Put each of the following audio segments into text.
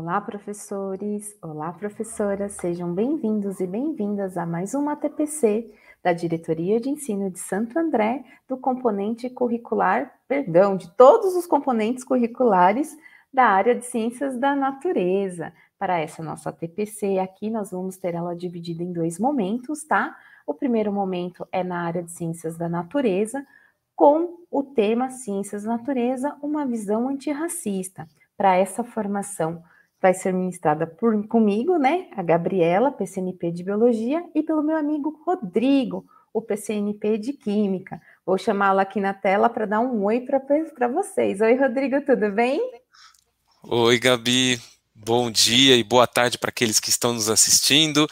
Olá, professores! Olá, professoras! Sejam bem-vindos e bem-vindas a mais uma TPC da Diretoria de Ensino de Santo André, do componente curricular, de todos os componentes curriculares da área de Ciências da Natureza. Para essa nossa TPC aqui, nós vamos ter ela dividida em dois momentos, tá? O primeiro momento é na área de Ciências da Natureza, com o tema Ciências da Natureza, uma visão antirracista. Para essa formação vai ser ministrada comigo, né, a Gabriela, PCNP de Biologia, e pelo meu amigo Rodrigo, o PCNP de Química. Vou chamá-lo aqui na tela para dar um oi para vocês. Oi, Rodrigo, tudo bem? Oi, Gabi. Bom dia e boa tarde para aqueles que estão nos assistindo.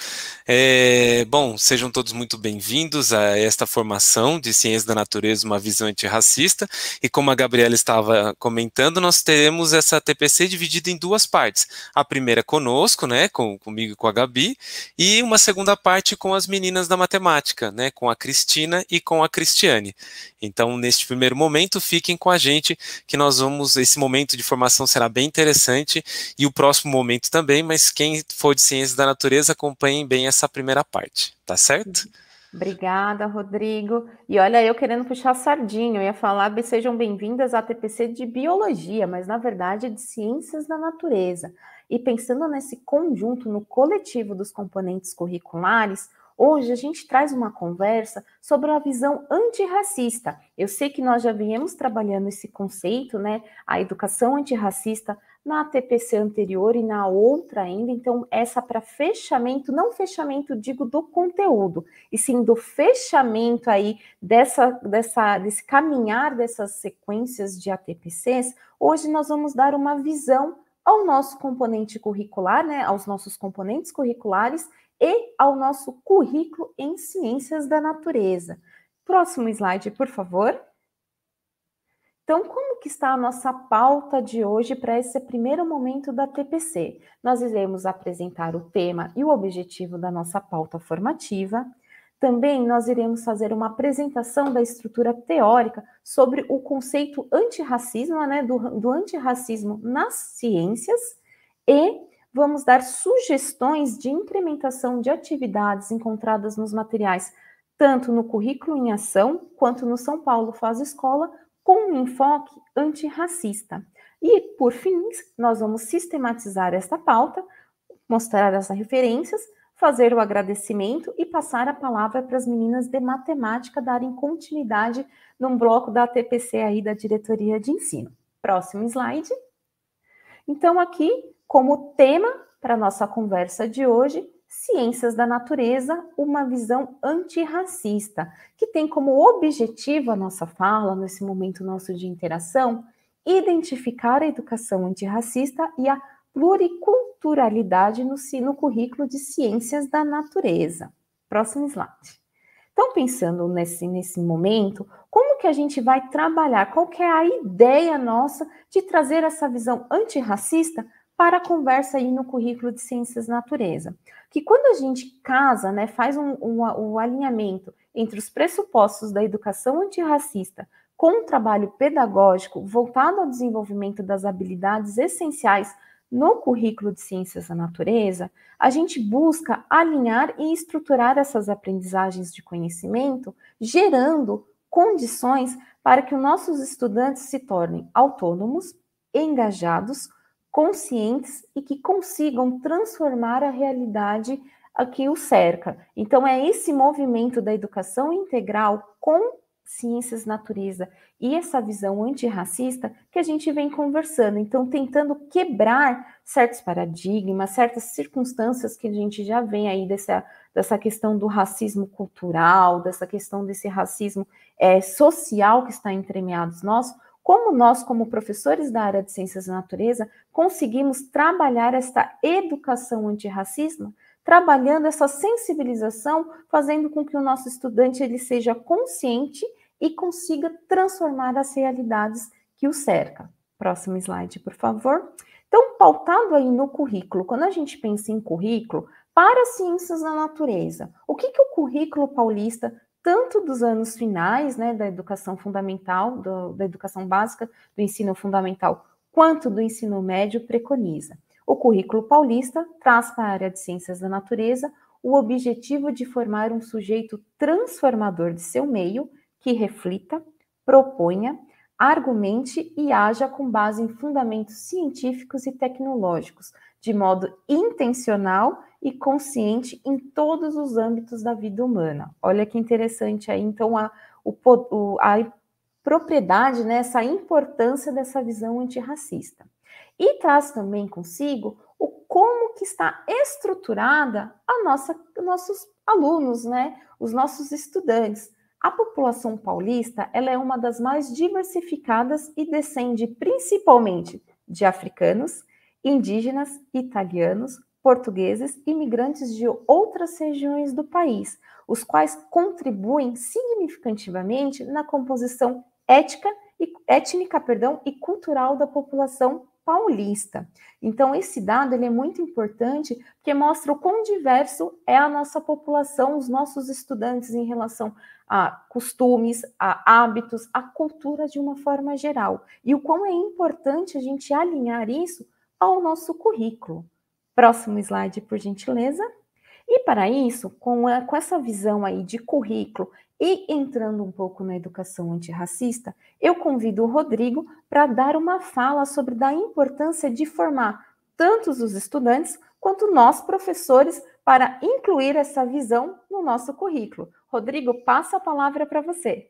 Bom, sejam todos muito bem-vindos a esta formação de Ciência da Natureza, uma visão antirracista. E como a Gabriela estava comentando, nós teremos essa TPC dividida em duas partes. A primeira conosco, né, comigo e com a Gabi, e uma segunda parte com as meninas da matemática, né, com a Cristina e com a Cristiane. Então, neste primeiro momento, fiquem com a gente, que esse momento de formação será bem interessante, e o próximo momento também, mas quem for de Ciências da Natureza, acompanhem bem essa primeira parte, tá certo? Obrigada, Rodrigo. E olha, eu querendo puxar a sardinha, eu ia falar, sejam bem-vindas à TPC de Biologia, mas na verdade é de Ciências da Natureza. E pensando nesse conjunto, no coletivo dos componentes curriculares, hoje a gente traz uma conversa sobre a visão antirracista. Eu sei que nós já viemos trabalhando esse conceito, né? A educação antirracista na TPC anterior e na outra ainda, então essa para fechamento, não fechamento, digo, do conteúdo, e sim do fechamento aí desse caminhar dessas sequências de ATPCs, hoje nós vamos dar uma visão ao nosso componente curricular, né, aos nossos componentes curriculares e ao nosso currículo em Ciências da Natureza. Próximo slide, por favor. Então, como que está a nossa pauta de hoje para esse primeiro momento da TPC? Nós iremos apresentar o tema e o objetivo da nossa pauta formativa. Também nós iremos fazer uma apresentação da estrutura teórica sobre o conceito antirracismo, né, do antirracismo nas ciências, e vamos dar sugestões de implementação de atividades encontradas nos materiais, tanto no currículo em ação, quanto no São Paulo Faz Escola, com um enfoque antirracista. E, por fim, nós vamos sistematizar esta pauta, mostrar as referências, fazer o agradecimento e passar a palavra para as meninas de matemática darem continuidade num bloco da TPC aí da Diretoria de Ensino. Próximo slide. Então, aqui, como tema para a nossa conversa de hoje, Ciências da Natureza, uma visão antirracista, que tem como objetivo a nossa fala, nesse momento nosso de interação, identificar a educação antirracista e a pluriculturalidade no currículo de Ciências da Natureza. Próximo slide. Então, pensando nesse momento, como que a gente vai trabalhar? Qual que é a ideia nossa de trazer essa visão antirracista para a conversa aí no currículo de Ciências da Natureza? Que quando a gente casa, né, faz um alinhamento entre os pressupostos da educação antirracista com um trabalho pedagógico voltado ao desenvolvimento das habilidades essenciais no currículo de Ciências da Natureza, a gente busca alinhar e estruturar essas aprendizagens de conhecimento, gerando condições para que os nossos estudantes se tornem autônomos, engajados, conscientes e que consigam transformar a realidade a que o cerca. Então, é esse movimento da educação integral com Ciências Natureza e essa visão antirracista que a gente vem conversando. Então, tentando quebrar certos paradigmas, certas circunstâncias que a gente já vem aí dessa questão do racismo cultural, dessa questão desse racismo social que está entremeados nós, como professores da área de Ciências da Natureza, conseguimos trabalhar esta educação antirracismo, trabalhando essa sensibilização, fazendo com que o nosso estudante ele seja consciente e consiga transformar as realidades que o cercam. Próximo slide, por favor. Então, pautado aí no currículo, quando a gente pensa em currículo, para Ciências da Natureza, o que o currículo paulista, tanto dos anos finais, né, da educação fundamental, da educação básica, do ensino fundamental, quanto do ensino médio, preconiza? O currículo paulista traz para a área de ciências da natureza o objetivo de formar um sujeito transformador de seu meio que reflita, proponha, argumente e haja com base em fundamentos científicos e tecnológicos, de modo intencional e consciente em todos os âmbitos da vida humana. Olha que interessante aí, então, a propriedade, né, essa importância dessa visão antirracista. E traz também consigo o como que está estruturada nossos alunos, né, os nossos estudantes. A população paulista, ela é uma das mais diversificadas e descende principalmente de africanos, indígenas, italianos, portugueses e imigrantes de outras regiões do país, os quais contribuem significativamente na composição étnica e cultural da população paulista. Então, esse dado ele é muito importante porque mostra o quão diverso é a nossa população, os nossos estudantes em relação a costumes, a hábitos, a cultura de uma forma geral. E o quão é importante a gente alinhar isso ao nosso currículo. Próximo slide, por gentileza. E para isso, com essa visão aí de currículo e entrando um pouco na educação antirracista, eu convido o Rodrigo para dar uma fala sobre a importância de formar tanto os estudantes quanto nós, professores, para incluir essa visão no nosso currículo. Rodrigo, passo a palavra para você.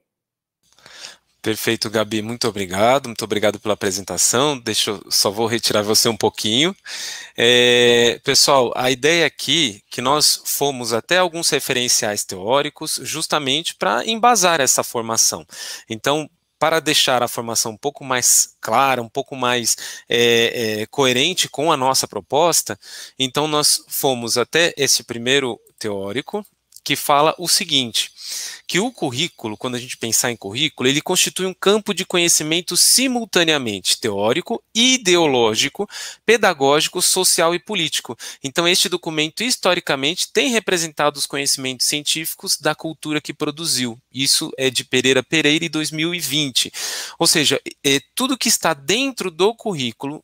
Perfeito, Gabi, muito obrigado pela apresentação. Só vou retirar você um pouquinho. Pessoal, a ideia aqui é que nós fomos até alguns referenciais teóricos justamente para embasar essa formação. Então, para deixar a formação um pouco mais clara, um pouco mais coerente com a nossa proposta, então nós fomos até esse primeiro teórico, que fala o seguinte, que o currículo, quando a gente pensar em currículo, ele constitui um campo de conhecimento simultaneamente teórico, ideológico, pedagógico, social e político. Então, este documento, historicamente, tem representado os conhecimentos científicos da cultura que produziu. Isso é de Pereira em 2020. Ou seja, tudo que está dentro do currículo,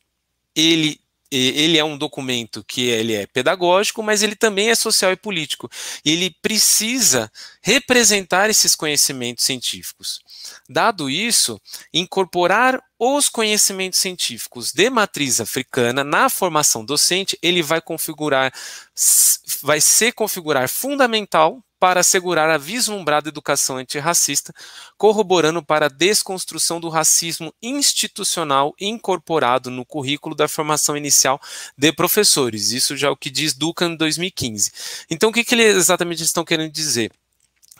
ele é um documento que ele é pedagógico, mas ele também é social e político. E ele precisa representar esses conhecimentos científicos. Dado isso, incorporar os conhecimentos científicos de matriz africana na formação docente, ele vai se configurar fundamental para assegurar a vislumbrada educação antirracista, corroborando para a desconstrução do racismo institucional incorporado no currículo da formação inicial de professores. Isso já é o que diz Duncan em 2015. Então, o que eles exatamente estão querendo dizer?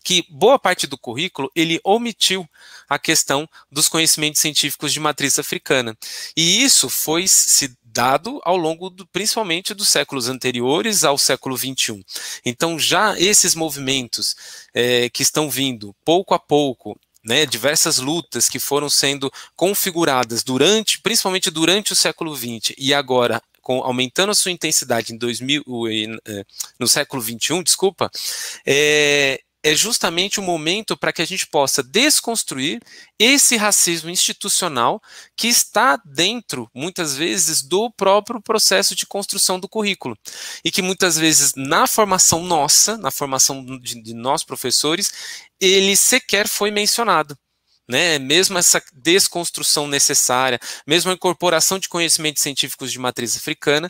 Que boa parte do currículo ele omitiu a questão dos conhecimentos científicos de matriz africana. E isso foi se dado ao longo principalmente dos séculos anteriores ao século XXI. Então, já esses movimentos que estão vindo pouco a pouco, né, diversas lutas que foram sendo configuradas principalmente durante o século XX e agora aumentando a sua intensidade no século XXI, desculpa, é justamente o momento para que a gente possa desconstruir esse racismo institucional que está dentro, muitas vezes, do próprio processo de construção do currículo. E que muitas vezes, na formação nossa, na formação de nós professores, ele sequer foi mencionado. Né? Mesmo essa desconstrução necessária, mesmo a incorporação de conhecimentos científicos de matriz africana,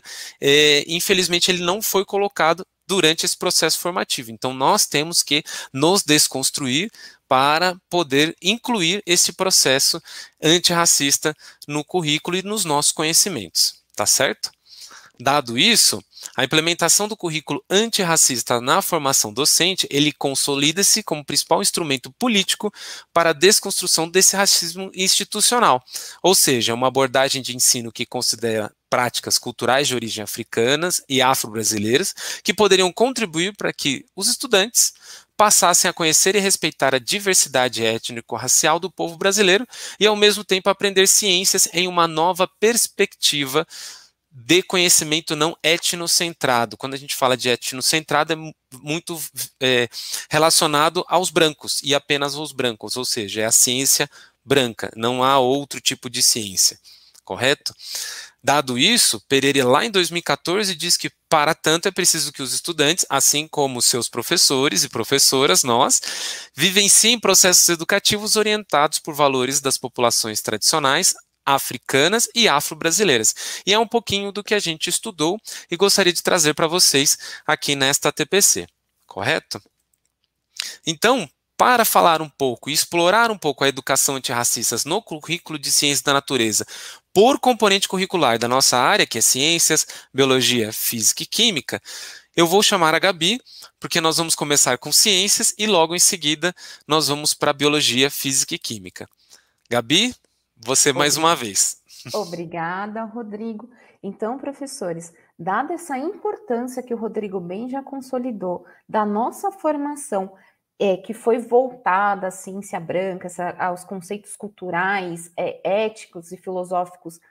infelizmente ele não foi colocado durante esse processo formativo. Então, nós temos que nos desconstruir para poder incluir esse processo antirracista no currículo e nos nossos conhecimentos, tá certo? Dado isso, a implementação do currículo antirracista na formação docente, ele consolida-se como principal instrumento político para a desconstrução desse racismo institucional, ou seja, uma abordagem de ensino que considera práticas culturais de origem africanas e afro-brasileiras que poderiam contribuir para que os estudantes passassem a conhecer e respeitar a diversidade étnico-racial do povo brasileiro e, ao mesmo tempo, aprender ciências em uma nova perspectiva de conhecimento não etnocentrado. Quando a gente fala de etnocentrado, é muito relacionado aos brancos, e apenas aos brancos, ou seja, é a ciência branca, não há outro tipo de ciência, correto? Dado isso, Perere, lá em 2014, diz que, para tanto, é preciso que os estudantes, assim como seus professores e professoras, nós, vivenciem processos educativos orientados por valores das populações tradicionais, africanas e afro-brasileiras. E é um pouquinho do que a gente estudou e gostaria de trazer para vocês aqui nesta TPC, correto? Então, para falar um pouco e explorar um pouco a educação antirracista no currículo de Ciências da Natureza, por componente curricular da nossa área, que é Ciências, Biologia, Física e Química, eu vou chamar a Gabi, porque nós vamos começar com Ciências e logo em seguida nós vamos para Biologia, Física e Química. Gabi, você mais uma vez. Obrigada, Rodrigo. Então, professores, dada essa importância que o Rodrigo bem já consolidou da nossa formação, que foi voltada à ciência branca, aos conceitos culturais, éticos e filosóficos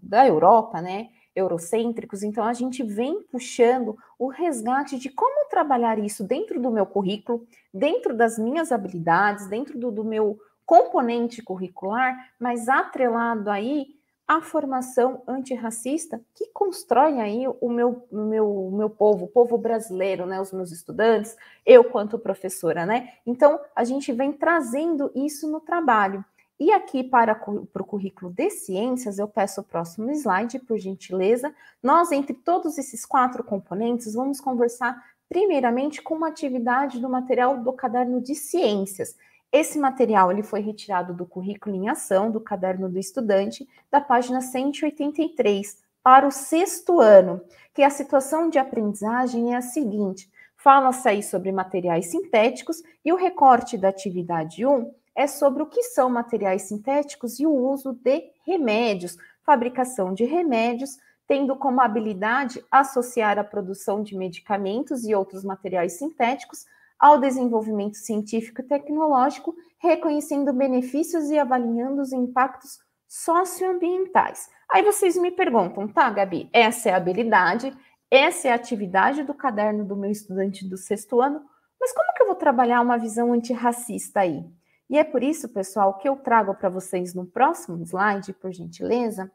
da Europa, né, eurocêntricos, então a gente vem puxando o resgate de como trabalhar isso dentro do meu currículo, dentro das minhas habilidades, dentro do meu componente curricular, mas atrelado aí à formação antirracista que constrói aí o meu povo, o povo brasileiro, né, os meus estudantes, eu quanto professora, né? Então, a gente vem trazendo isso no trabalho. E aqui para o currículo de ciências, eu peço o próximo slide, por gentileza. Nós, entre todos esses 4 componentes, vamos conversar primeiramente com uma atividade do material do caderno de ciências. Esse material ele foi retirado do currículo em ação do caderno do estudante, da página 183, para o 6º ano, que a situação de aprendizagem é a seguinte: fala-se aí sobre materiais sintéticos e o recorte da atividade 1 é sobre o que são materiais sintéticos e o uso de remédios, fabricação de remédios, tendo como habilidade associar a produção de medicamentos e outros materiais sintéticos ao desenvolvimento científico e tecnológico, reconhecendo benefícios e avaliando os impactos socioambientais. Aí vocês me perguntam, tá, Gabi, essa é a habilidade, essa é a atividade do caderno do meu estudante do 6º ano, mas como que eu vou trabalhar uma visão antirracista aí? E é por isso, pessoal, que eu trago para vocês no próximo slide, por gentileza,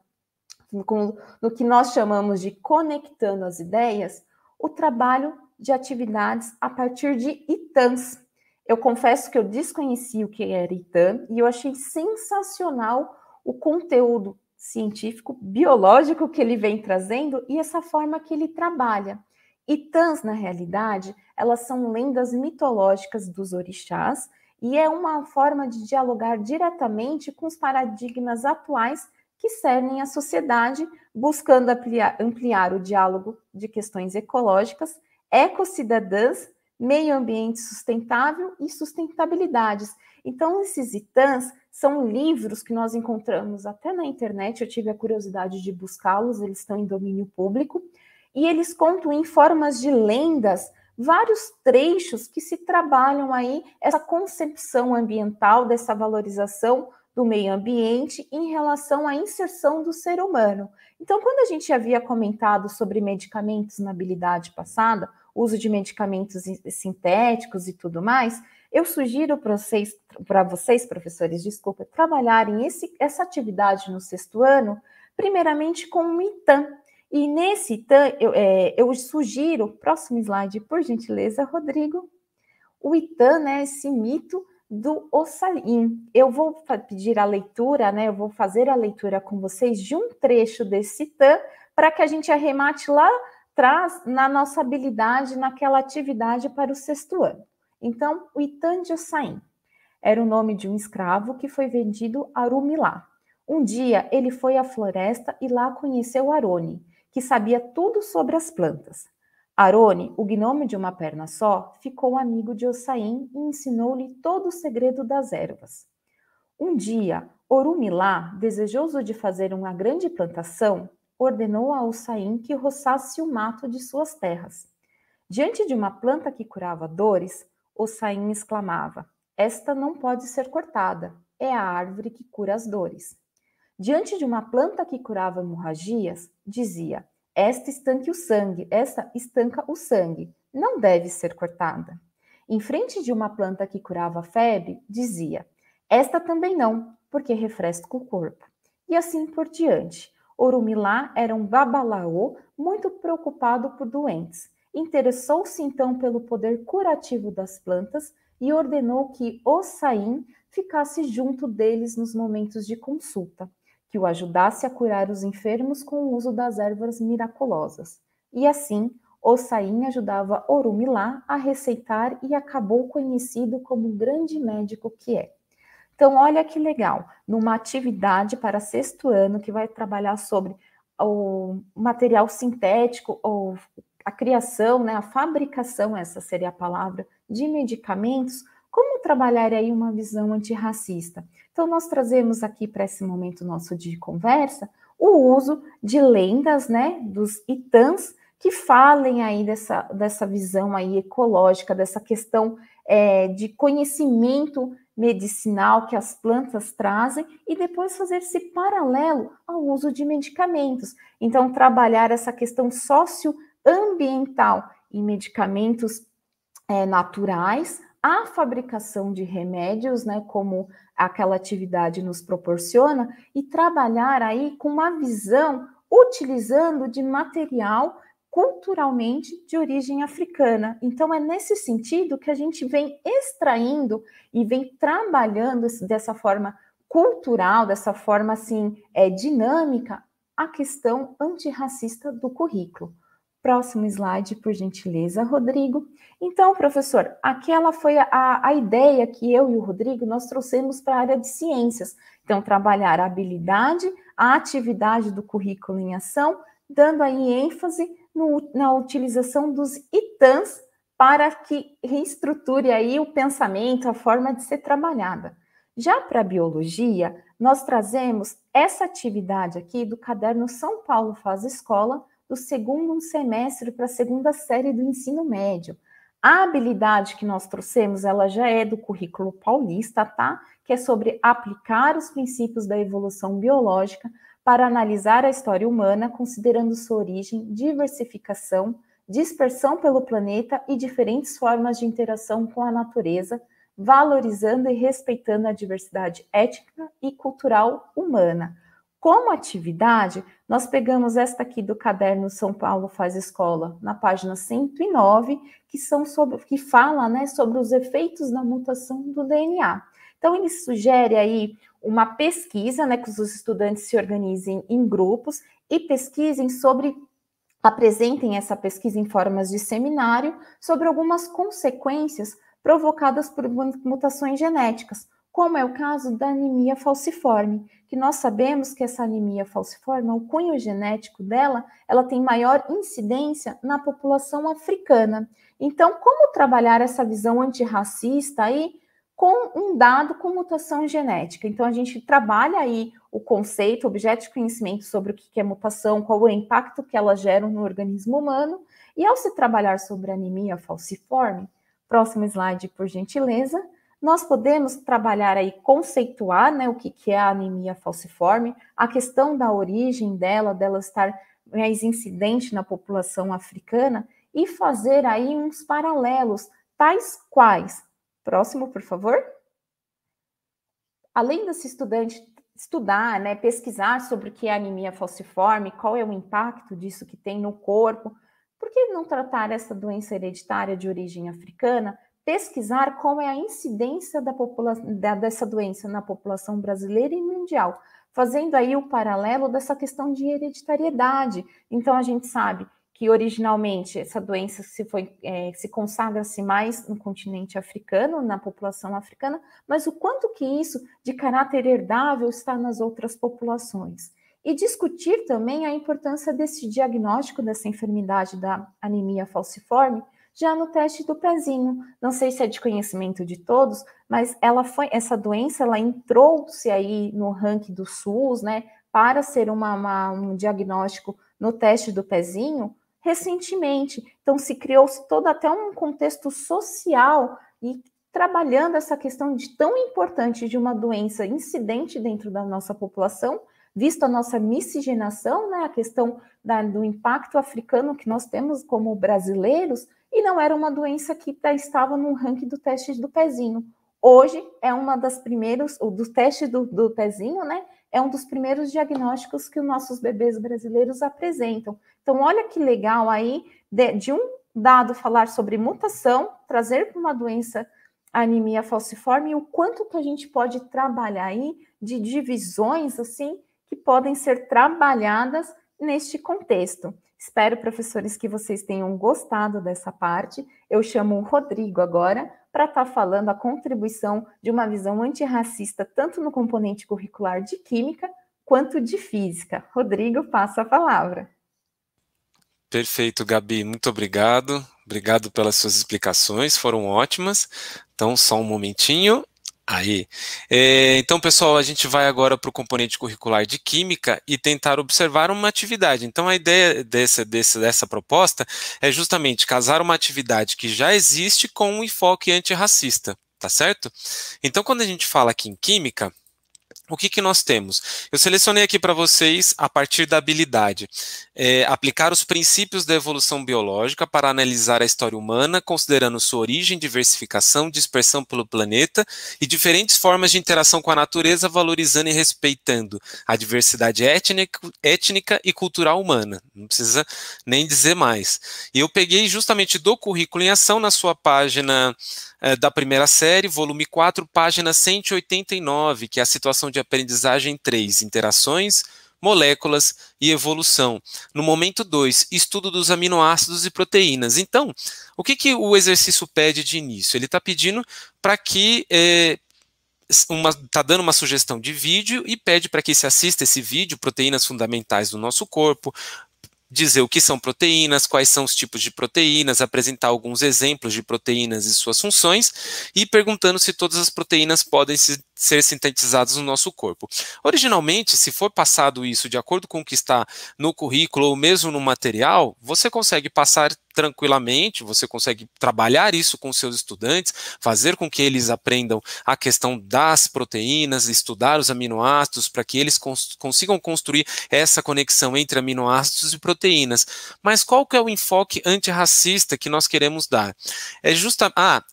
no que nós chamamos de conectando as ideias, o trabalho de atividades a partir de ITANs. Eu confesso que eu desconheci o que era ITAN e eu achei sensacional o conteúdo científico, biológico que ele vem trazendo e essa forma que ele trabalha. ITANs, na realidade, elas são lendas mitológicas dos orixás e é uma forma de dialogar diretamente com os paradigmas atuais que servem à sociedade, buscando ampliar o diálogo de questões ecológicas, ecocidadãs, meio ambiente sustentável e sustentabilidades. Então, esses ITANs são livros que nós encontramos até na internet, eu tive a curiosidade de buscá-los, eles estão em domínio público, e eles contam em formas de lendas vários trechos que se trabalham aí essa concepção ambiental, dessa valorização do meio ambiente em relação à inserção do ser humano. Então, quando a gente havia comentado sobre medicamentos na habilidade passada, uso de medicamentos sintéticos e tudo mais, eu sugiro para vocês, professores, desculpa, trabalharem essa atividade no 6º ano, primeiramente com um ITAN. E nesse ITAN, eu sugiro, próximo slide, por gentileza, Rodrigo, o ITAN, né, esse mito do Ossain. Eu vou pedir a leitura, né, eu vou fazer a leitura com vocês de um trecho desse ITAN, para que a gente arremate lá atrás na nossa habilidade, naquela atividade para o 6º ano. Então, o ITAN de Ossain era o nome de um escravo que foi vendido a Arumilá. Um dia, ele foi à floresta e lá conheceu Aroni, que sabia tudo sobre as plantas. Aroni, o gnomo de uma perna só, ficou amigo de Ossain e ensinou-lhe todo o segredo das ervas. Um dia, Orumilá, desejoso de fazer uma grande plantação, ordenou a Ossain que roçasse o mato de suas terras. Diante de uma planta que curava dores, Ossain exclamava: "Esta não pode ser cortada, é a árvore que cura as dores." Diante de uma planta que curava hemorragias, dizia: "Esta estanca o sangue, não deve ser cortada." Em frente de uma planta que curava a febre, dizia: "Esta também não, porque refresca o corpo." E assim por diante. Orumilá era um babalaô muito preocupado por doentes. Interessou-se então pelo poder curativo das plantas e ordenou que Ossain ficasse junto deles nos momentos de consulta, que o ajudasse a curar os enfermos com o uso das ervas miraculosas. E assim, Ossain ajudava Orumilá a receitar e acabou conhecido como o grande médico que é. Então, olha que legal, numa atividade para sexto ano que vai trabalhar sobre o material sintético ou a criação, né, a fabricação, essa seria a palavra, de medicamentos, como trabalhar aí uma visão antirracista? Então, nós trazemos aqui para esse momento nosso de conversa o uso de lendas, né, dos itãs, que falem aí dessa visão aí ecológica, dessa questão de conhecimento medicinal que as plantas trazem e depois fazer esse paralelo ao uso de medicamentos. Então, trabalhar essa questão socioambiental em medicamentos naturais, a fabricação de remédios, né, como aquela atividade nos proporciona, e trabalhar aí com uma visão utilizando de material culturalmente de origem africana. Então, é nesse sentido que a gente vem extraindo e vem trabalhando dessa forma cultural, dessa forma assim dinâmica, a questão antirracista do currículo. Próximo slide, por gentileza, Rodrigo. Então, professor, aquela foi a ideia que eu e o Rodrigo nós trouxemos para a área de ciências. Então, trabalhar a habilidade, a atividade do currículo em ação, dando aí ênfase na utilização dos itãs para que reestruture aí o pensamento, a forma de ser trabalhada. Já para a biologia, nós trazemos essa atividade aqui do caderno São Paulo Faz Escola, do segundo semestre para a segunda série do ensino médio. A habilidade que nós trouxemos, ela já é do currículo paulista, tá? Que é sobre aplicar os princípios da evolução biológica para analisar a história humana, considerando sua origem, diversificação, dispersão pelo planeta e diferentes formas de interação com a natureza, valorizando e respeitando a diversidade étnica e cultural humana. Como atividade, nós pegamos esta aqui do caderno São Paulo Faz Escola, na página 109, que fala, né, sobre os efeitos da mutação do DNA. Então, ele sugere aí uma pesquisa, né, que os estudantes se organizem em grupos e apresentem essa pesquisa em formas de seminário sobre algumas consequências provocadas por mutações genéticas, como é o caso da anemia falciforme, que nós sabemos que essa anemia falciforme, o cunho genético dela, ela tem maior incidência na população africana. Então, como trabalhar essa visão antirracista aí com um dado com mutação genética? Então, a gente trabalha aí o conceito, objeto de conhecimento sobre o que é mutação, qual o impacto que elas geram no organismo humano, e ao se trabalhar sobre a anemia falciforme, próximo slide, por gentileza, nós podemos trabalhar aí, conceituar, né, o que é a anemia falciforme, a questão da origem dela estar mais incidente na população africana e fazer aí uns paralelos, tais quais. Próximo, por favor. Além desse estudante estudar, né, pesquisar sobre o que é a anemia falciforme, qual é o impacto disso que tem no corpo, por que não tratar essa doença hereditária de origem africana? Pesquisar qual é a incidência dessa doença na população brasileira e mundial, fazendo aí o paralelo dessa questão de hereditariedade. Então, a gente sabe que originalmente essa doença se consagra-se mais no continente africano, na população africana, mas o quanto que isso de caráter herdável está nas outras populações. E discutir também a importância desse diagnóstico dessa enfermidade da anemia falciforme já no teste do pezinho. Não sei se é de conhecimento de todos, mas essa doença ela entrou-se aí no ranking do SUS, né, para ser um diagnóstico no teste do pezinho recentemente. Então se criou-se todo até um contexto social e trabalhando essa questão de tão importante de uma doença incidente dentro da nossa população, visto a nossa miscigenação, né, a questão do impacto africano que nós temos como brasileiros, e não era uma doença que estava no ranking do teste do pezinho. Hoje é uma das primeiras, do teste do pezinho, né, é um dos primeiros diagnósticos que os nossos bebês brasileiros apresentam. Então, olha que legal aí, de um dado falar sobre mutação, trazer para uma doença a anemia falciforme, e o quanto que a gente pode trabalhar aí de divisões, assim, que podem ser trabalhadas neste contexto. Espero, professores, que vocês tenham gostado dessa parte. Eu chamo o Rodrigo agora para estar falando a contribuição de uma visão antirracista, tanto no componente curricular de Química, quanto de Física. Rodrigo, passa a palavra. Perfeito, Gabi, muito obrigado. Obrigado pelas suas explicações, foram ótimas. Então, só um momentinho. Aí. Então, pessoal, a gente vai agora para o componente curricular de Química e tentar observar uma atividade. Então, a ideia dessa proposta é justamente casar uma atividade que já existe com um enfoque antirracista, tá certo? Então, quando a gente fala aqui em Química, o que nós temos? Eu selecionei aqui para vocês, a partir da habilidade, aplicar os princípios da evolução biológica para analisar a história humana, considerando sua origem, diversificação, dispersão pelo planeta e diferentes formas de interação com a natureza, valorizando e respeitando a diversidade étnica e cultural humana. Não precisa nem dizer mais. E eu peguei justamente do currículo em ação na sua página da primeira série, volume 4, página 189, que é a situação de aprendizagem 3, interações, moléculas e evolução. No momento 2, estudo dos aminoácidos e proteínas. Então, o que o exercício pede de início? Ele está pedindo para que está dando uma sugestão de vídeo e pede para que se assista esse vídeo, proteínas fundamentais do nosso corpo, dizer o que são proteínas, quais são os tipos de proteínas, apresentar alguns exemplos de proteínas e suas funções, e perguntando se todas as proteínas podem ser sintetizadas no nosso corpo. Originalmente, se for passado isso de acordo com o que está no currículo ou mesmo no material, você consegue passar tranquilamente, você consegue trabalhar isso com seus estudantes, fazer com que eles aprendam a questão das proteínas, estudar os aminoácidos, para que eles consigam construir essa conexão entre aminoácidos e proteínas. Mas qual que é o enfoque antirracista que nós queremos dar?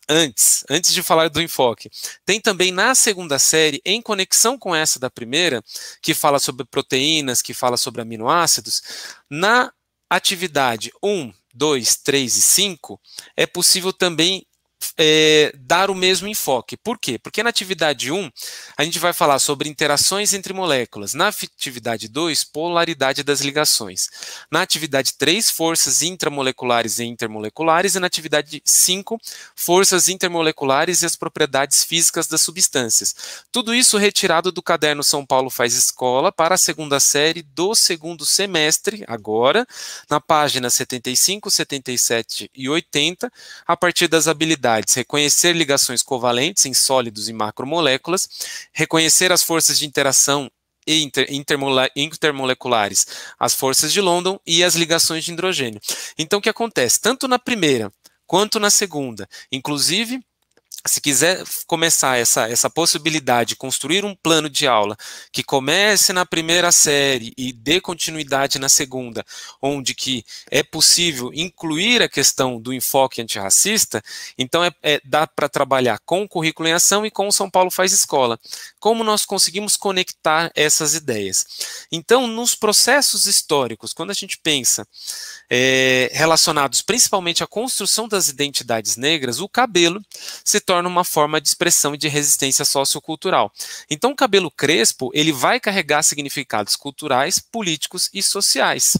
Antes de falar do enfoque, tem também na segunda série, em conexão com essa da primeira, que fala sobre proteínas, que fala sobre aminoácidos, na atividade 1, 2, 3 e 5, é possível também dar o mesmo enfoque. Por quê? Porque na atividade 1, a gente vai falar sobre interações entre moléculas. Na atividade 2, polaridade das ligações. Na atividade 3, forças intramoleculares e intermoleculares. E na atividade 5, forças intermoleculares e as propriedades físicas das substâncias. Tudo isso retirado do caderno São Paulo Faz Escola para a segunda série do segundo semestre, agora, na página 75, 77 e 80, a partir das habilidades reconhecer ligações covalentes em sólidos e macromoléculas, reconhecer as forças de interação intermoleculares, as forças de London e as ligações de hidrogênio. Então, o que acontece? Tanto na primeira quanto na segunda, inclusive, se quiser começar essa possibilidade de construir um plano de aula que comece na primeira série e dê continuidade na segunda, onde que é possível incluir a questão do enfoque antirracista, então dá para trabalhar com o currículo em ação e com o São Paulo Faz Escola. Como nós conseguimos conectar essas ideias? Então, nos processos históricos, quando a gente pensa relacionados principalmente à construção das identidades negras, o cabelo se torna uma forma de expressão e de resistência sociocultural. Então, o cabelo crespo, ele vai carregar significados culturais, políticos e sociais.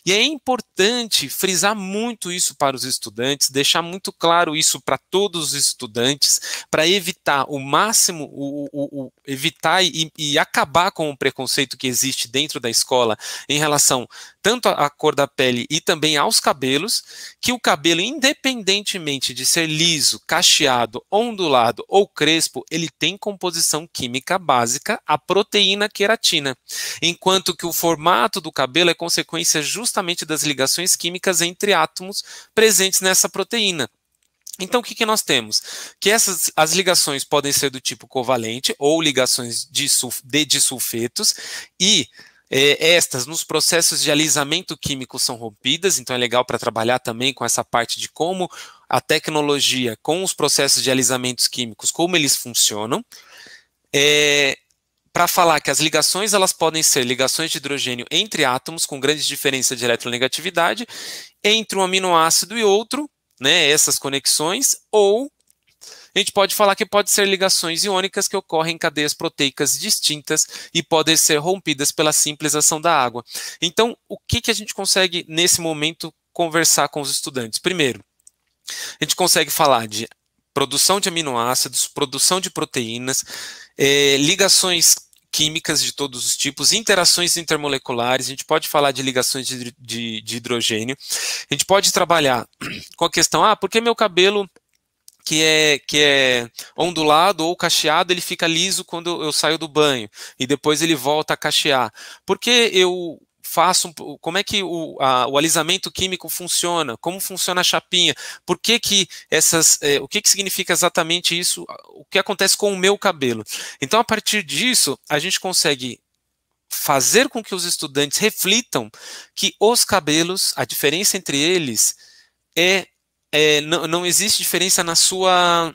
E é importante frisar muito isso para os estudantes, deixar muito claro isso para todos os estudantes, para evitar o máximo, evitar e acabar com o preconceito que existe dentro da escola em relação tanto à cor da pele e também aos cabelos, que o cabelo, independentemente de ser liso, cacheado, ondulado ou crespo, ele tem composição química básica, a proteína queratina, enquanto que o formato do cabelo é consequência justamente das ligações químicas entre átomos presentes nessa proteína. Então, o que nós temos? Que as ligações podem ser do tipo covalente ou ligações de sulfetos e estas, nos processos de alisamento químico, são rompidas, então é legal para trabalhar também com essa parte de como a tecnologia, com os processos de alisamentos químicos, como eles funcionam. para falar que as ligações elas podem ser ligações de hidrogênio entre átomos com grande diferença de eletronegatividade, entre um aminoácido e outro, né, essas conexões, ou a gente pode falar que pode ser ligações iônicas que ocorrem em cadeias proteicas distintas e podem ser rompidas pela simples ação da água. Então, o que, que a gente consegue, nesse momento, conversar com os estudantes? Primeiro, a gente consegue falar de produção de aminoácidos, produção de proteínas, ligações químicas de todos os tipos, interações intermoleculares, a gente pode falar de ligações de hidrogênio, a gente pode trabalhar com a questão, por que meu cabelo que é ondulado ou cacheado, ele fica liso quando eu saio do banho, e depois ele volta a cachear? Por que eu faço, como é que o alisamento químico funciona, como funciona a chapinha, por que que o que que significa exatamente isso, o que acontece com o meu cabelo. Então, a partir disso, a gente consegue fazer com que os estudantes reflitam que os cabelos, a diferença entre eles não existe diferença na sua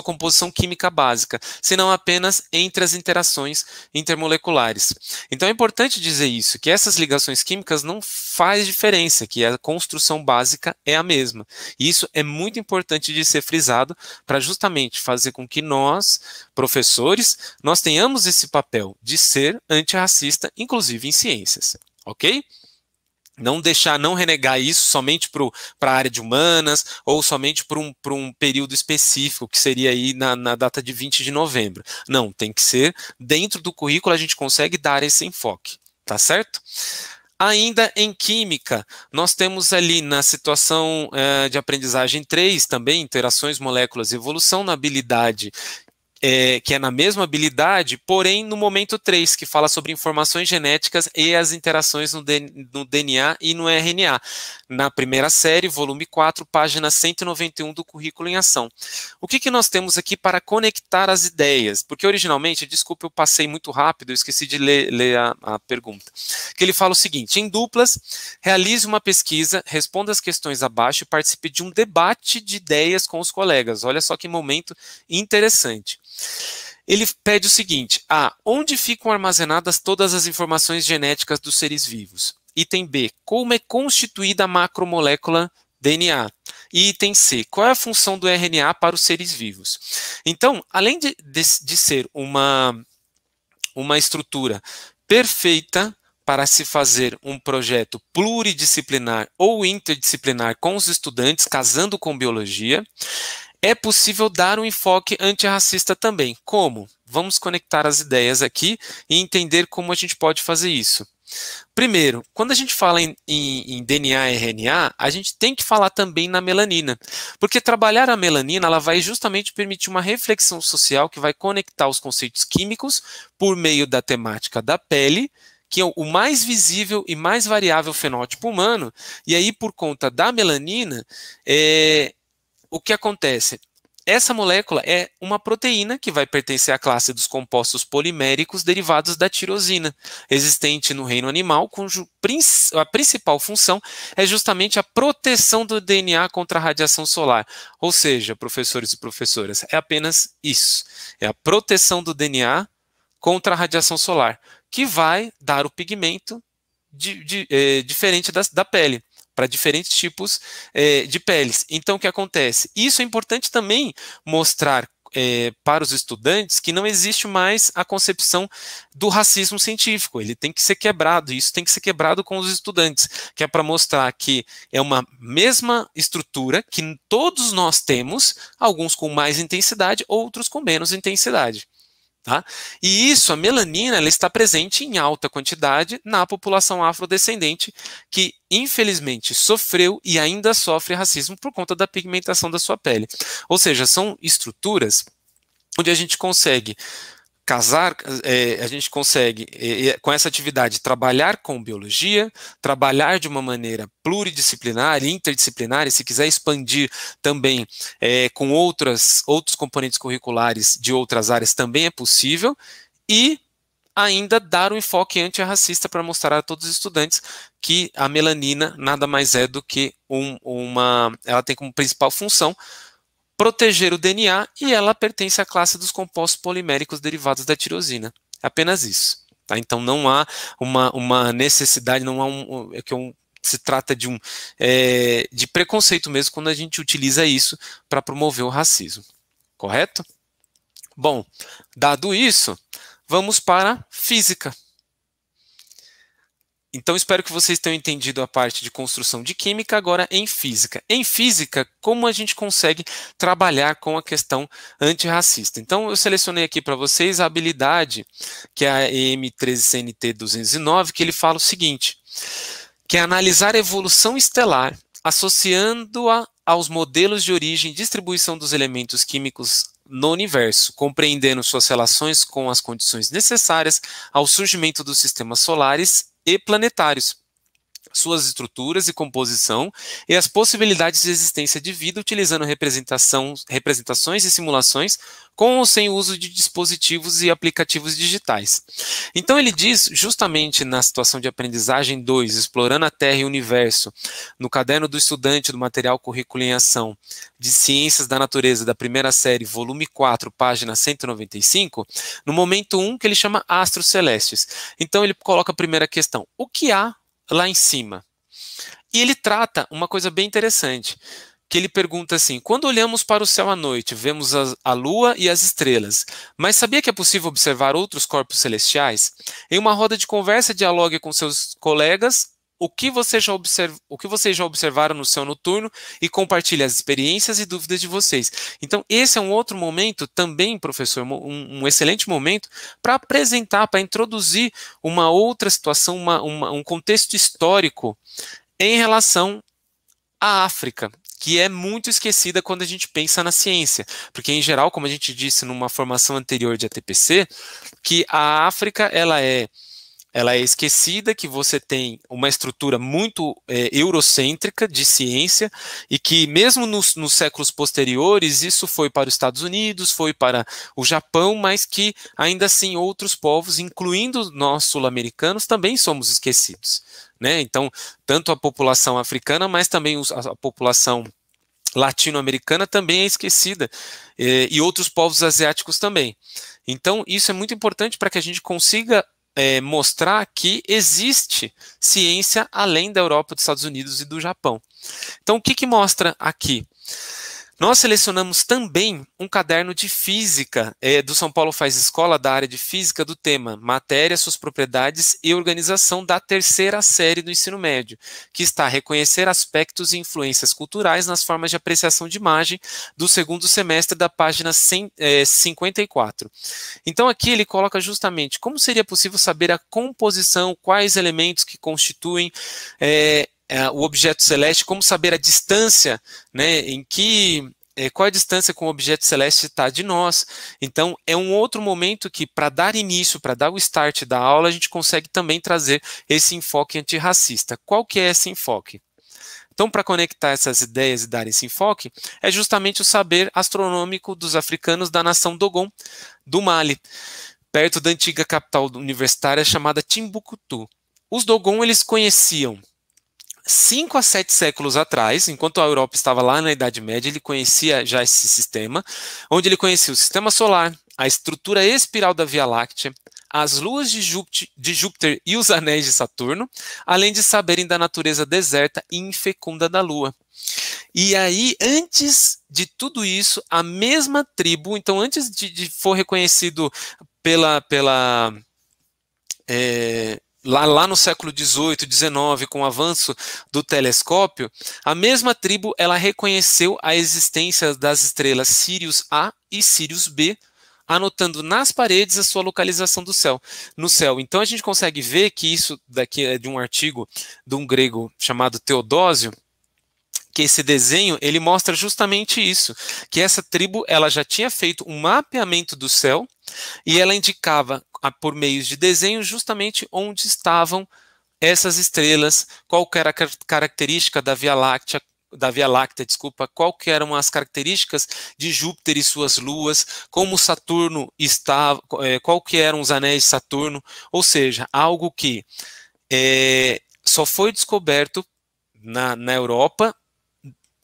composição química básica, senão apenas entre as interações intermoleculares. Então é importante dizer isso, que essas ligações químicas não faz diferença, que a construção básica é a mesma. E isso é muito importante de ser frisado para justamente fazer com que nós, professores, nós tenhamos esse papel de ser antirracista, inclusive em ciências, ok? Não renegar isso somente para a área de humanas ou somente para um período específico, que seria aí na data de 20 de novembro. Não, tem que ser dentro do currículo, a gente consegue dar esse enfoque, tá certo? Ainda em química, nós temos ali na situação de aprendizagem 3, também interações, moléculas e evolução, na habilidade que é na mesma habilidade, porém no momento 3, que fala sobre informações genéticas e as interações no DNA e no RNA. Na primeira série, volume 4, página 191 do Currículo em Ação. O que nós temos aqui para conectar as ideias? Porque originalmente, desculpe, eu passei muito rápido, eu esqueci de ler a pergunta. Que ele fala o seguinte: em duplas, realize uma pesquisa, responda as questões abaixo e participe de um debate de ideias com os colegas. Olha só que momento interessante. Ele pede o seguinte: onde ficam armazenadas todas as informações genéticas dos seres vivos? Item B, como é constituída a macromolécula DNA? E item C, qual é a função do RNA para os seres vivos? Então, além de ser uma estrutura perfeita para se fazer um projeto pluridisciplinar ou interdisciplinar com os estudantes, casando com biologia, é possível dar um enfoque antirracista também. Como? Vamos conectar as ideias aqui e entender como a gente pode fazer isso. Primeiro, quando a gente fala em DNA e RNA, a gente tem que falar também na melanina, porque trabalhar a melanina ela vai justamente permitir uma reflexão social que vai conectar os conceitos químicos por meio da temática da pele, que é o mais visível e mais variável fenótipo humano, e aí por conta da melanina, o que acontece? Essa molécula é uma proteína que vai pertencer à classe dos compostos poliméricos derivados da tirosina, existente no reino animal, cuja a principal função é justamente a proteção do DNA contra a radiação solar. Ou seja, professores e professoras, é apenas isso. É a proteção do DNA contra a radiação solar, que vai dar o pigmento diferente da pele, para diferentes tipos de peles. Então, o que acontece? Isso é importante também mostrar para os estudantes que não existe mais a concepção do racismo científico. Ele tem que ser quebrado, e isso tem que ser quebrado com os estudantes, que é para mostrar que é uma mesma estrutura que todos nós temos, alguns com mais intensidade, outros com menos intensidade. Tá? E isso, a melanina, ela está presente em alta quantidade na população afrodescendente que, infelizmente, sofreu e ainda sofre racismo por conta da pigmentação da sua pele. Ou seja, são estruturas onde a gente consegue casar, a gente consegue, com essa atividade, trabalhar com biologia, trabalhar de uma maneira pluridisciplinar, interdisciplinar, e se quiser expandir também com outros componentes curriculares de outras áreas também é possível, e ainda dar um enfoque antirracista para mostrar a todos os estudantes que a melanina nada mais é do que ela tem como principal função proteger o DNA e ela pertence à classe dos compostos poliméricos derivados da tirosina. Apenas isso. Tá? Então não há uma necessidade, não há se trata de preconceito mesmo quando a gente utiliza isso para promover o racismo. Correto? Bom, dado isso, vamos para física. Então, espero que vocês tenham entendido a parte de construção de química, agora em física. Em física, como a gente consegue trabalhar com a questão antirracista? Então, eu selecionei aqui para vocês a habilidade, que é a EM13CNT209, que ele fala o seguinte, que é analisar a evolução estelar, associando-a aos modelos de origem e distribuição dos elementos químicos no universo, compreendendo suas relações com as condições necessárias ao surgimento dos sistemas solares e planetários, suas estruturas e composição e as possibilidades de existência de vida utilizando representações e simulações com ou sem uso de dispositivos e aplicativos digitais. Então ele diz, justamente na situação de aprendizagem 2, explorando a Terra e o Universo, no caderno do estudante do material currículo em ação de Ciências da Natureza da primeira série, volume 4, página 195, no momento 1, que ele chama Astros Celestes. Então ele coloca a primeira questão, o que há lá em cima? E ele trata uma coisa bem interessante, que ele pergunta assim, quando olhamos para o céu à noite, vemos a Lua e as estrelas, mas sabia que é possível observar outros corpos celestiais? Em uma roda de conversa, dialogue com seus colegas o que vocês já observaram no céu noturno e compartilhe as experiências e dúvidas de vocês. Então, esse é um outro momento também, professor, um excelente momento para apresentar, para introduzir uma outra situação, um contexto histórico em relação à África, que é muito esquecida quando a gente pensa na ciência, porque em geral, como a gente disse numa formação anterior de ATPC, que a África ela é esquecida, que você tem uma estrutura muito eurocêntrica de ciência e que mesmo nos séculos posteriores isso foi para os Estados Unidos, foi para o Japão, mas que ainda assim outros povos, incluindo nós sul-americanos, também somos esquecidos, né? Então, tanto a população africana, mas também a população latino-americana também é esquecida, e outros povos asiáticos também. Então, isso é muito importante para que a gente consiga mostrar que existe ciência além da Europa, dos Estados Unidos e do Japão. Então, o que mostra aqui? Nós selecionamos também um caderno de física do São Paulo Faz Escola, da área de física, do tema Matéria, suas propriedades e organização, da terceira série do ensino médio, que está a reconhecer aspectos e influências culturais nas formas de apreciação de imagem, do segundo semestre, da página 54. Então aqui ele coloca justamente como seria possível saber a composição, quais elementos que constituem o objeto celeste, como saber a distância, né, qual a distância com o objeto celeste está de nós. Então, é um outro momento que, para dar início, para dar o start da aula, a gente consegue também trazer esse enfoque antirracista. Qual que é esse enfoque? Então, para conectar essas ideias e dar esse enfoque, é justamente o saber astronômico dos africanos da nação Dogon, do Mali, perto da antiga capital universitária chamada Timbuktu. Os Dogon, eles conheciam 5 a 7 séculos atrás, enquanto a Europa estava lá na Idade Média, ele conhecia já esse sistema, onde ele conhecia o sistema solar, a estrutura espiral da Via Láctea, as luas de Júpiter e os anéis de Saturno, além de saberem da natureza deserta e infecunda da Lua. E aí, antes de tudo isso, a mesma tribo, então antes de for reconhecido lá no século XVIII, XIX, com o avanço do telescópio, a mesma tribo ela reconheceu a existência das estrelas Sirius A e Sirius B, anotando nas paredes a sua localização no céu. Então a gente consegue ver que isso daqui é de um artigo de um grego chamado Teodósio, que esse desenho ele mostra justamente isso, que essa tribo ela já tinha feito um mapeamento do céu e ela indicava por meio de desenho justamente onde estavam essas estrelas, qual que era a característica da Via Láctea, qual que eram as características de Júpiter e suas luas, como Saturno estava, qual que eram os anéis de Saturno, ou seja, algo que só foi descoberto na Europa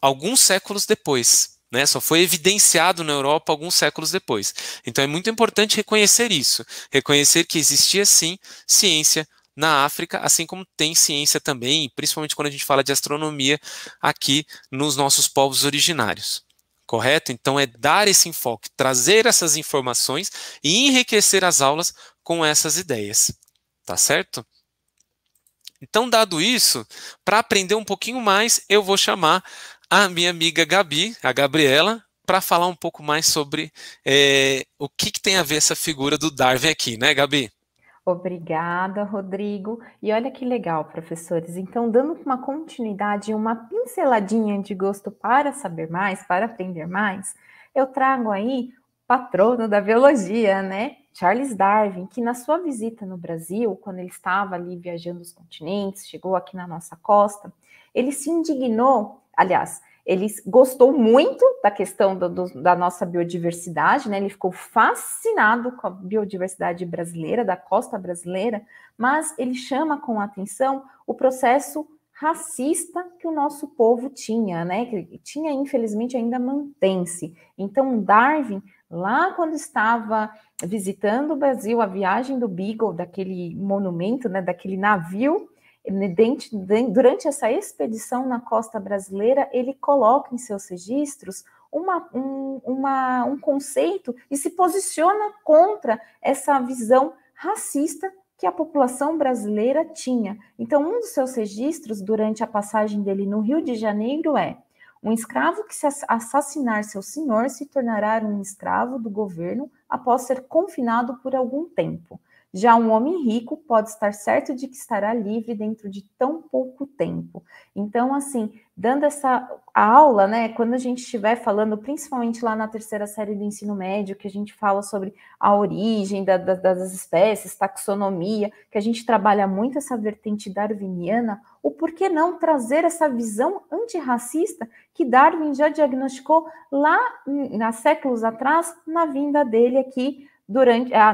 alguns séculos depois. né? Só foi evidenciado na Europa alguns séculos depois. Então é muito importante reconhecer isso, reconhecer que existia sim ciência na África, assim como tem ciência também, principalmente quando a gente fala de astronomia aqui nos nossos povos originários. Correto? Então é dar esse enfoque, trazer essas informações e enriquecer as aulas com essas ideias. Tá certo? Então, dado isso, para aprender um pouquinho mais, eu vou chamar a minha amiga Gabi, a Gabriela, para falar um pouco mais sobre o que tem a ver essa figura do Darwin aqui, né, Gabi? Obrigada, Rodrigo. E olha que legal, professores. Então, dando uma continuidade, uma pinceladinha de gosto para saber mais, para aprender mais, eu trago aí o patrono da biologia, né? Charles Darwin, que na sua visita no Brasil, quando ele estava ali viajando os continentes, chegou aqui na nossa costa, ele se indignou, aliás, ele gostou muito da questão da nossa biodiversidade, né? Ele ficou fascinado com a biodiversidade brasileira, da costa brasileira, mas ele chama com atenção o processo racista que o nosso povo tinha, né? Que tinha, infelizmente, ainda mantém-se. Então, Darwin, lá quando estava visitando o Brasil, a viagem do Beagle, daquele monumento, né? Daquele navio, durante essa expedição na costa brasileira, ele coloca em seus registros um conceito e se posiciona contra essa visão racista que a população brasileira tinha. Então, um dos seus registros, durante a passagem dele no Rio de Janeiro, é: um escravo que se assassinar seu senhor se tornará um escravo do governo após ser confinado por algum tempo. Já um homem rico pode estar certo de que estará livre dentro de tão pouco tempo. Então, assim, dando essa aula, né, quando a gente estiver falando, principalmente lá na terceira série do ensino médio, que a gente fala sobre a origem das espécies, taxonomia, que a gente trabalha muito essa vertente darwiniana, o porquê não trazer essa visão antirracista que Darwin já diagnosticou lá há séculos atrás, na vinda dele aqui,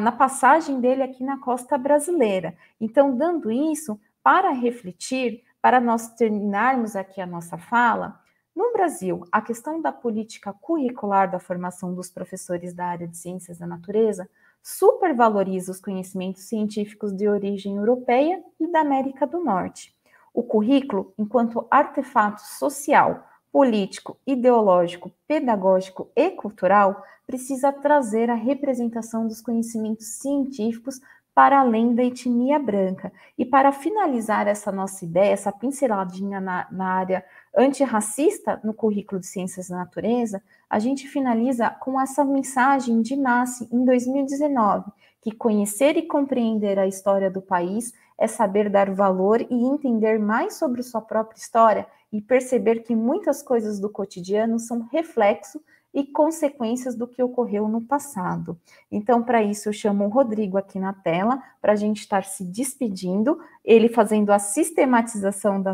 na passagem dele aqui na costa brasileira. Então, dando isso para refletir, para nós terminarmos aqui a nossa fala, no Brasil, a questão da política curricular da formação dos professores da área de ciências da natureza supervaloriza os conhecimentos científicos de origem europeia e da América do Norte. O currículo, enquanto artefato social, político, ideológico, pedagógico e cultural, precisa trazer a representação dos conhecimentos científicos para além da etnia branca. E para finalizar essa nossa ideia, essa pinceladinha na área antirracista no currículo de Ciências da Natureza, a gente finaliza com essa mensagem de NASCE em 2019, que conhecer e compreender a história do país é saber dar valor e entender mais sobre sua própria história e perceber que muitas coisas do cotidiano são reflexo e consequências do que ocorreu no passado. Então, para isso, eu chamo o Rodrigo aqui na tela, para a gente estar se despedindo, ele fazendo a sistematização do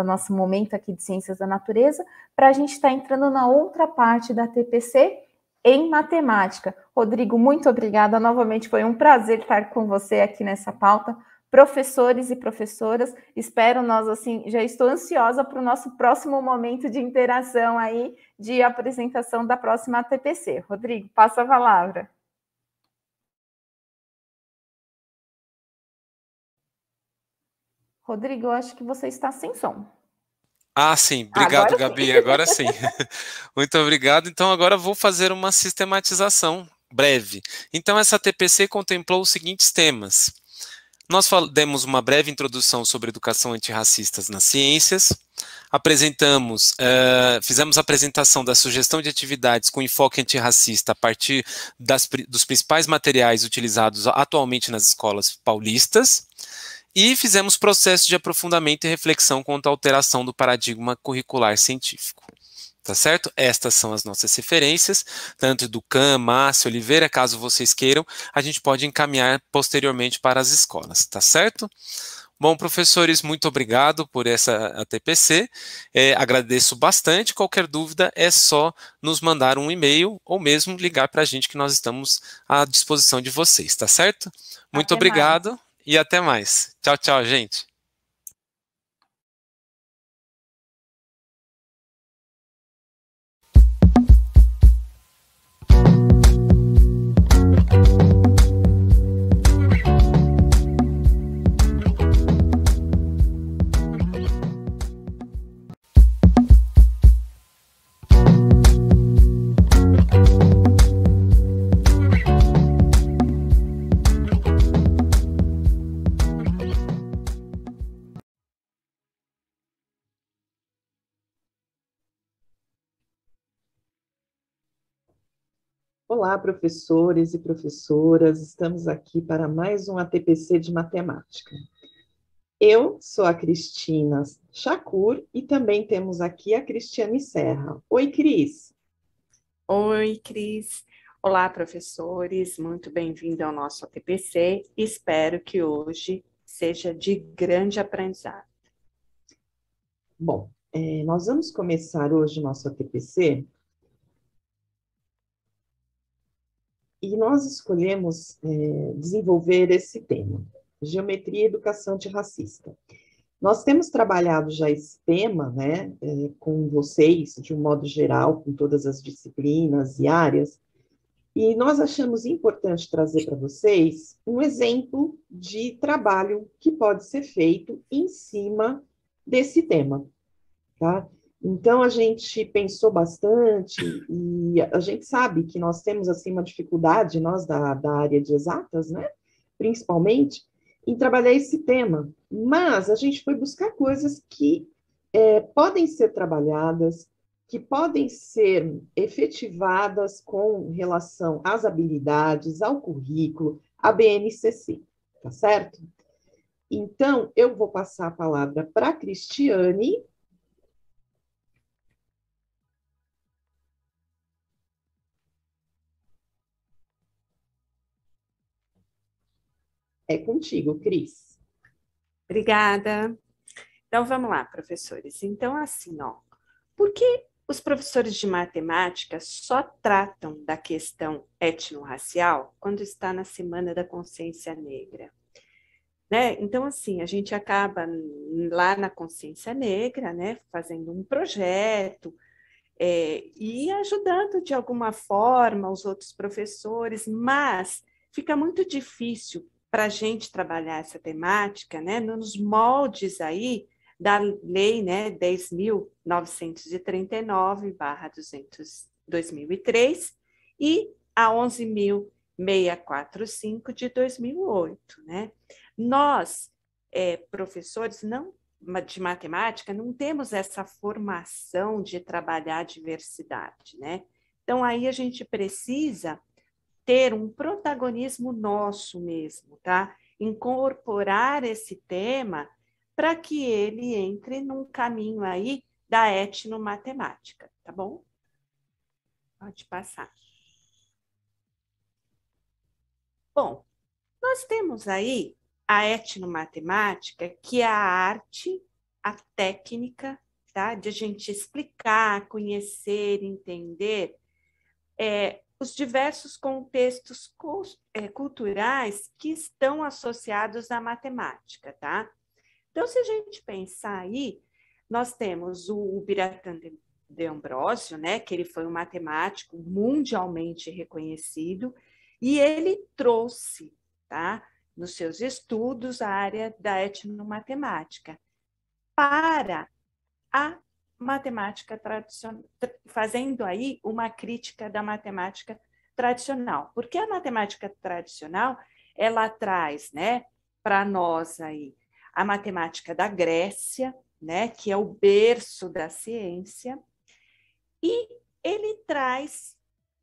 nosso momento aqui de Ciências da Natureza, para a gente estar entrando na outra parte da TPC, em matemática. Rodrigo, muito obrigada. Novamente, foi um prazer estar com você aqui nessa pauta. Professores e professoras, espero nós, assim, já estou ansiosa para o nosso próximo momento de interação aí, de apresentação da próxima TPC. Rodrigo, passa a palavra. Rodrigo, eu acho que você está sem som. Ah, sim. Obrigado, Gabi. Agora sim. Muito obrigado. Então, agora vou fazer uma sistematização breve. Então, essa TPC contemplou os seguintes temas. Nós demos uma breve introdução sobre educação antirracistas nas ciências, fizemos a apresentação da sugestão de atividades com enfoque antirracista a partir dos principais materiais utilizados atualmente nas escolas paulistas, e fizemos processos de aprofundamento e reflexão quanto à alteração do paradigma curricular científico. Tá certo? Estas são as nossas referências, tanto do CAM, Márcio, Oliveira, caso vocês queiram, a gente pode encaminhar posteriormente para as escolas, tá certo? Bom, professores, muito obrigado por essa TPC, agradeço bastante, qualquer dúvida é só nos mandar um e-mail ou mesmo ligar para a gente que nós estamos à disposição de vocês, tá certo? Muito obrigado e até mais. Tchau, tchau, gente. Olá, professores e professoras, estamos aqui para mais um ATPC de Matemática. Eu sou a Cristina Chacur e também temos aqui a Cristiane Serra. Oi, Cris. Oi, Cris. Olá, professores. Muito bem-vindo ao nosso ATPC. Espero que hoje seja de grande aprendizado. Bom, nós vamos começar hoje o nosso ATPC e nós escolhemos desenvolver esse tema, Geometria e Educação Antirracista. Nós temos trabalhado já esse tema, né, com vocês, de um modo geral, com todas as disciplinas e áreas, e nós achamos importante trazer para vocês um exemplo de trabalho que pode ser feito em cima desse tema, tá? Então, a gente pensou bastante e a gente sabe que nós temos, assim, uma dificuldade, nós da área de exatas, né, principalmente, em trabalhar esse tema. Mas a gente foi buscar coisas que podem ser trabalhadas, que podem ser efetivadas com relação às habilidades, ao currículo, à BNCC, tá certo? Então, eu vou passar a palavra para a Cristiane. É contigo, Cris. Obrigada. Então, vamos lá, professores. Então, assim, ó, por que os professores de matemática só tratam da questão étnico-racial quando está na Semana da Consciência Negra? Né? Então, assim, a gente acaba lá na Consciência Negra, né, fazendo um projeto e ajudando de alguma forma os outros professores, mas fica muito difícil para a gente trabalhar essa temática, né, nos moldes aí da lei, né, 10.939/2003 e a 11.645 de 2008, né? Nós, professores, não de matemática, não temos essa formação de trabalhar a diversidade, né? Então, aí a gente precisa ter um protagonismo nosso mesmo, tá? Incorporar esse tema para que ele entre num caminho aí da etnomatemática, tá bom? Pode passar. Bom, nós temos aí a etnomatemática, que é a arte, a técnica, tá? De a gente explicar, conhecer, entender os diversos contextos culturais que estão associados à matemática, tá? Então, se a gente pensar aí, nós temos o Biratan de Ambrosio, né? Que ele foi um matemático mundialmente reconhecido, e ele trouxe, tá? Nos seus estudos, a área da etnomatemática para a matemática tradicional, fazendo aí uma crítica da matemática tradicional. Porque a matemática tradicional, ela traz, né, para nós aí a matemática da Grécia, né, que é o berço da ciência, e ele traz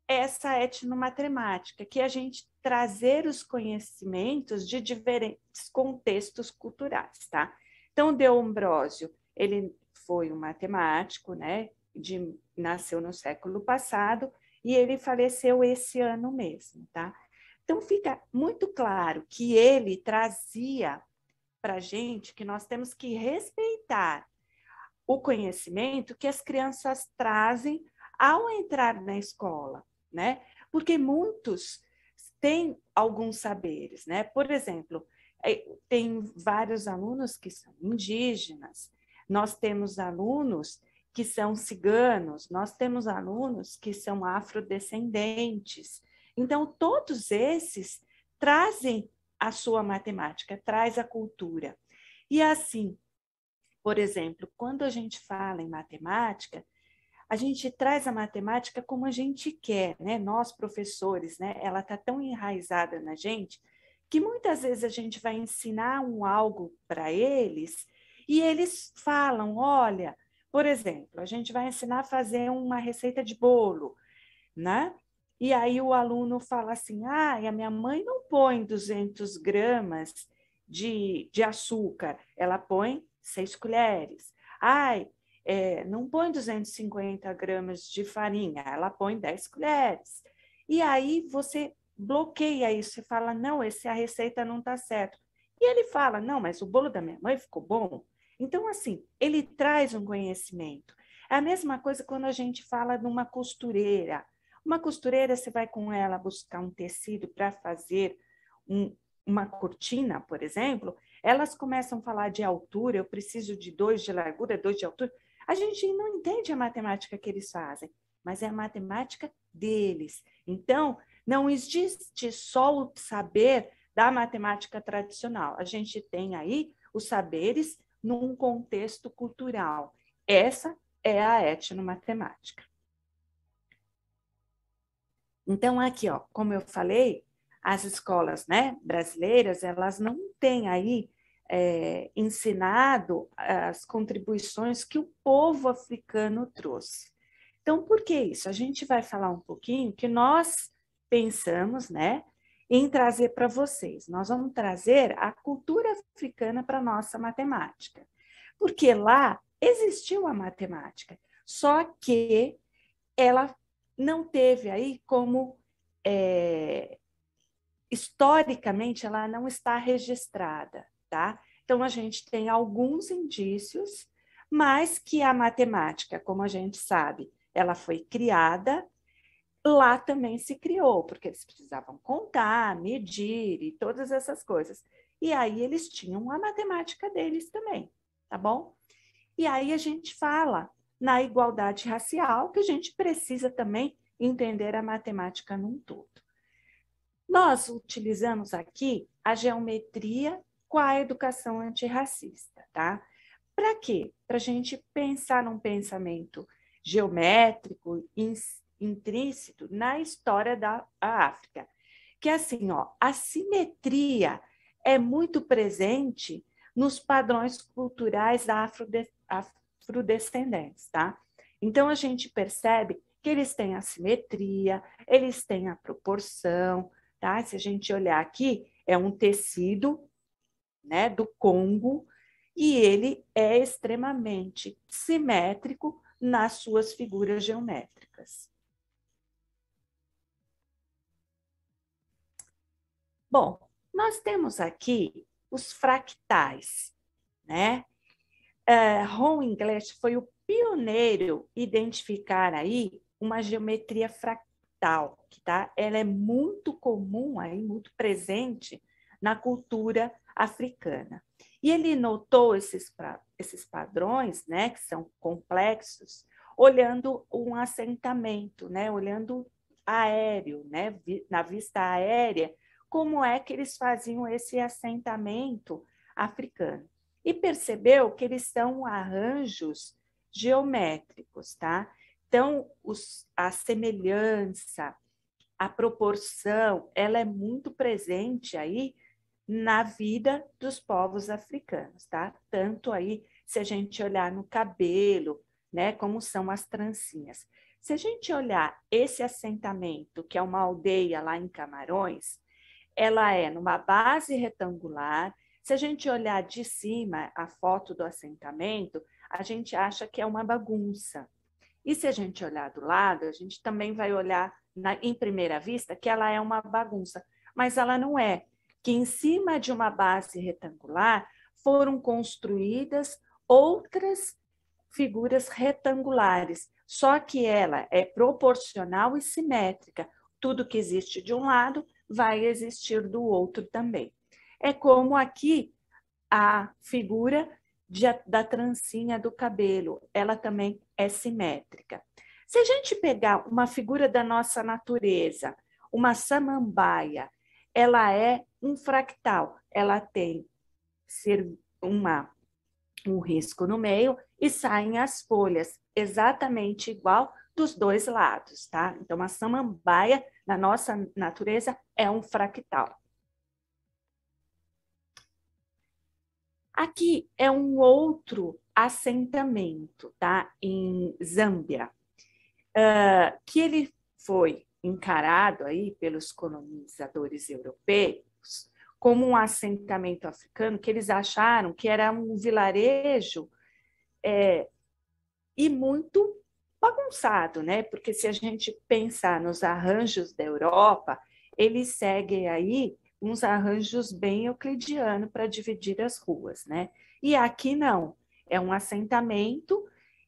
essa etnomatemática, que é a gente trazer os conhecimentos de diferentes contextos culturais, tá? Então, De Ambrosio, ele foi um matemático, né? Nasceu no século passado e ele faleceu esse ano mesmo, tá? Então, fica muito claro que ele trazia para a gente que nós temos que respeitar o conhecimento que as crianças trazem ao entrar na escola, né? Porque muitos têm alguns saberes, né? Por exemplo, tem vários alunos que são indígenas, nós temos alunos que são ciganos, nós temos alunos que são afrodescendentes. Então, todos esses trazem a sua matemática, traz a cultura. E assim, por exemplo, quando a gente fala em matemática, a gente traz a matemática como a gente quer, né? Nós, professores, né? Ela está tão enraizada na gente que muitas vezes a gente vai ensinar algo para eles e eles falam, olha, por exemplo, a gente vai ensinar a fazer uma receita de bolo, né? e aí o aluno fala assim, a minha mãe não põe 200 gramas de açúcar, ela põe 6 colheres. Não põe 250 gramas de farinha, ela põe 10 colheres. E aí você bloqueia isso, você fala, não, a receita não está certa. E ele fala, não, mas o bolo da minha mãe ficou bom. Então, assim, ele traz um conhecimento. É a mesma coisa quando a gente fala de uma costureira. Uma costureira, você vai com ela buscar um tecido para fazer uma cortina, por exemplo, elas começam a falar de altura, eu preciso de 2 de largura, 2 de altura. A gente não entende a matemática que eles fazem, mas é a matemática deles. Então, não existe só o saber da matemática tradicional. A gente tem aí os saberes num contexto cultural. Essa é a etnomatemática. Então, aqui, ó, como eu falei, as escolas, né, brasileiras, elas não têm aí ensinado as contribuições que o povo africano trouxe. Então, por que isso? A gente vai falar um pouquinho que nós pensamos, né, em trazer para vocês. Nós vamos trazer a cultura africana para a nossa matemática. Porque lá existiu a matemática, só que ela não teve aí como, historicamente, ela não está registrada, tá? Então, a gente tem alguns indícios, mas que a matemática, como a gente sabe, ela foi criada, lá também se criou, porque eles precisavam contar, medir e todas essas coisas. E aí eles tinham a matemática deles também, tá bom? E aí a gente fala na igualdade racial, que a gente precisa também entender a matemática num todo. Nós utilizamos aqui a geometria com a educação antirracista, tá? Para quê? Para a gente pensar num pensamento geométrico, intrínseco na história da África. Que assim, ó, a simetria é muito presente nos padrões culturais afrodescendentes, tá? Então, a gente percebe que eles têm a simetria, eles têm a proporção, tá? Se a gente olhar aqui, é um tecido, né, do Congo, e ele é extremamente simétrico nas suas figuras geométricas. Bom, nós temos aqui os fractais, né? Ron English foi o pioneiro em identificar aí uma geometria fractal, que tá? Ela é muito comum aí, muito presente na cultura africana. E ele notou esses padrões, né, que são complexos, olhando um assentamento, né, olhando aéreo, né, na vista aérea, como é que eles faziam esse assentamento africano. E percebeu que eles são arranjos geométricos, tá? Então, a semelhança, a proporção, ela é muito presente aí na vida dos povos africanos, tá? Tanto aí, se a gente olhar no cabelo, né, como são as trancinhas. Se a gente olhar esse assentamento, que é uma aldeia lá em Camarões, ela é numa base retangular. Se a gente olhar de cima a foto do assentamento, a gente acha que é uma bagunça. E se a gente olhar do lado, a gente também vai olhar em primeira vista que ela é uma bagunça, mas ela não é. Que em cima de uma base retangular foram construídas outras figuras retangulares, só que ela é proporcional e simétrica. Tudo que existe de um lado vai existir do outro também. É como aqui a figura da trancinha do cabelo, ela também é simétrica. Se a gente pegar uma figura da nossa natureza, uma samambaia, ela é um fractal, ela tem um risco no meio e saem as folhas, exatamente igual dos dois lados, tá? Então, a samambaia, na nossa natureza, é um fractal. Aqui é um outro assentamento, tá? Em Zâmbia, que ele foi encarado aí pelos colonizadores europeus como um assentamento africano que eles acharam que era um vilarejo e muito bagunçado, né? Porque se a gente pensar nos arranjos da Europa, eles seguem aí uns arranjos bem euclidianos para dividir as ruas, né? E aqui não, é um assentamento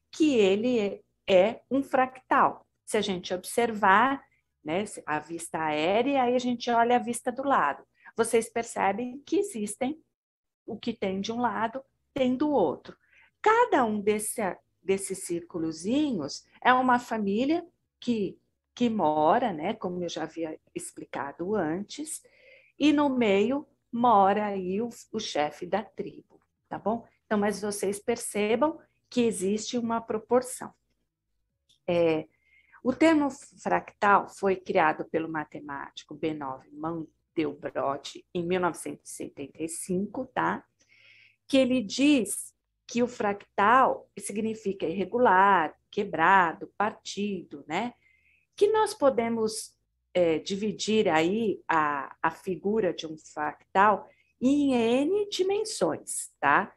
que ele é um fractal. Se a gente observar, né, a vista aérea, aí a gente olha a vista do lado. Vocês percebem que existem o que tem de um lado, tem do outro. Cada um desses círculozinhos é uma família que mora, né, como eu já havia explicado antes, e no meio mora aí o chefe da tribo, tá bom? Então, mas vocês percebam que existe uma proporção. O termo fractal foi criado pelo matemático B9 Mandelbrot em 1975, tá? Que ele diz que o fractal significa irregular, quebrado, partido, né? Que nós podemos dividir aí a figura de um fractal em N dimensões, tá?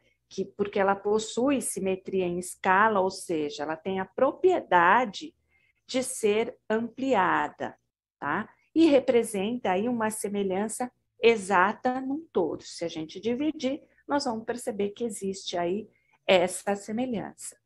Porque ela possui simetria em escala, ou seja, ela tem a propriedade de ser ampliada, tá? E representa aí uma semelhança exata num todo. Se a gente dividir, nós vamos perceber que existe aí essa semelhança.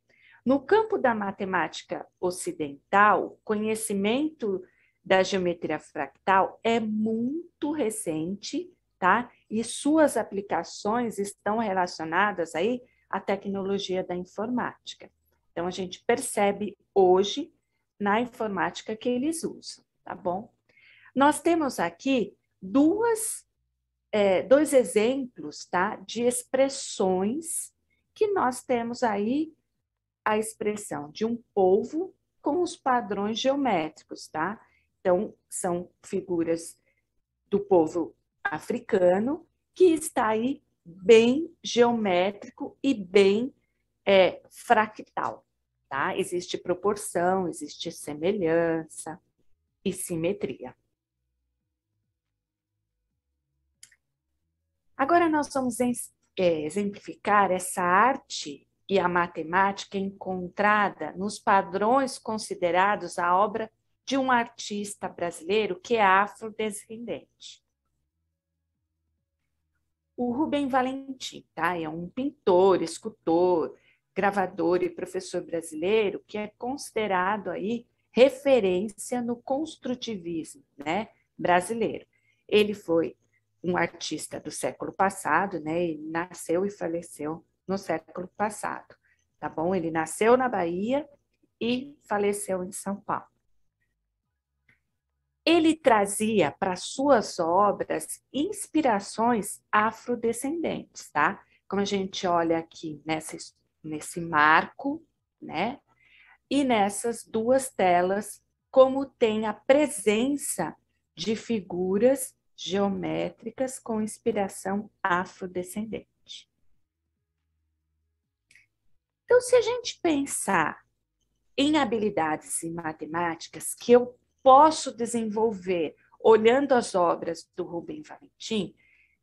No campo da matemática ocidental, o conhecimento da geometria fractal é muito recente, tá? E suas aplicações estão relacionadas aí à tecnologia da informática. Então, a gente percebe hoje na informática que eles usam, tá bom? Nós temos aqui dois exemplos, tá? De expressões que nós temos aí a expressão de um polvo com os padrões geométricos, tá? Então, são figuras do povo africano que está aí bem geométrico e bem fractal, tá? Existe proporção, existe semelhança e simetria. Agora nós vamos exemplificar essa arte e a matemática encontrada nos padrões considerados a obra de um artista brasileiro que é afrodescendente. O Rubem Valentim, tá? É um pintor, escultor, gravador e professor brasileiro que é considerado aí referência no construtivismo, né, brasileiro. Ele foi um artista do século passado, né? Ele nasceu e faleceu no século passado, tá bom? Ele nasceu na Bahia e faleceu em São Paulo. Ele trazia para suas obras inspirações afrodescendentes, tá? Como a gente olha aqui nesse marco, né? E nessas duas telas, como tem a presença de figuras geométricas com inspiração afrodescendente. Então, se a gente pensar em habilidades em matemáticas que eu posso desenvolver olhando as obras do Rubem Valentim,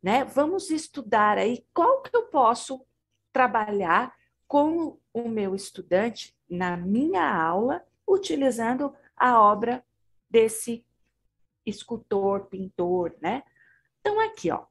né, vamos estudar aí qual que eu posso trabalhar com o meu estudante na minha aula, utilizando a obra desse escultor, pintor, né? Então, aqui, ó,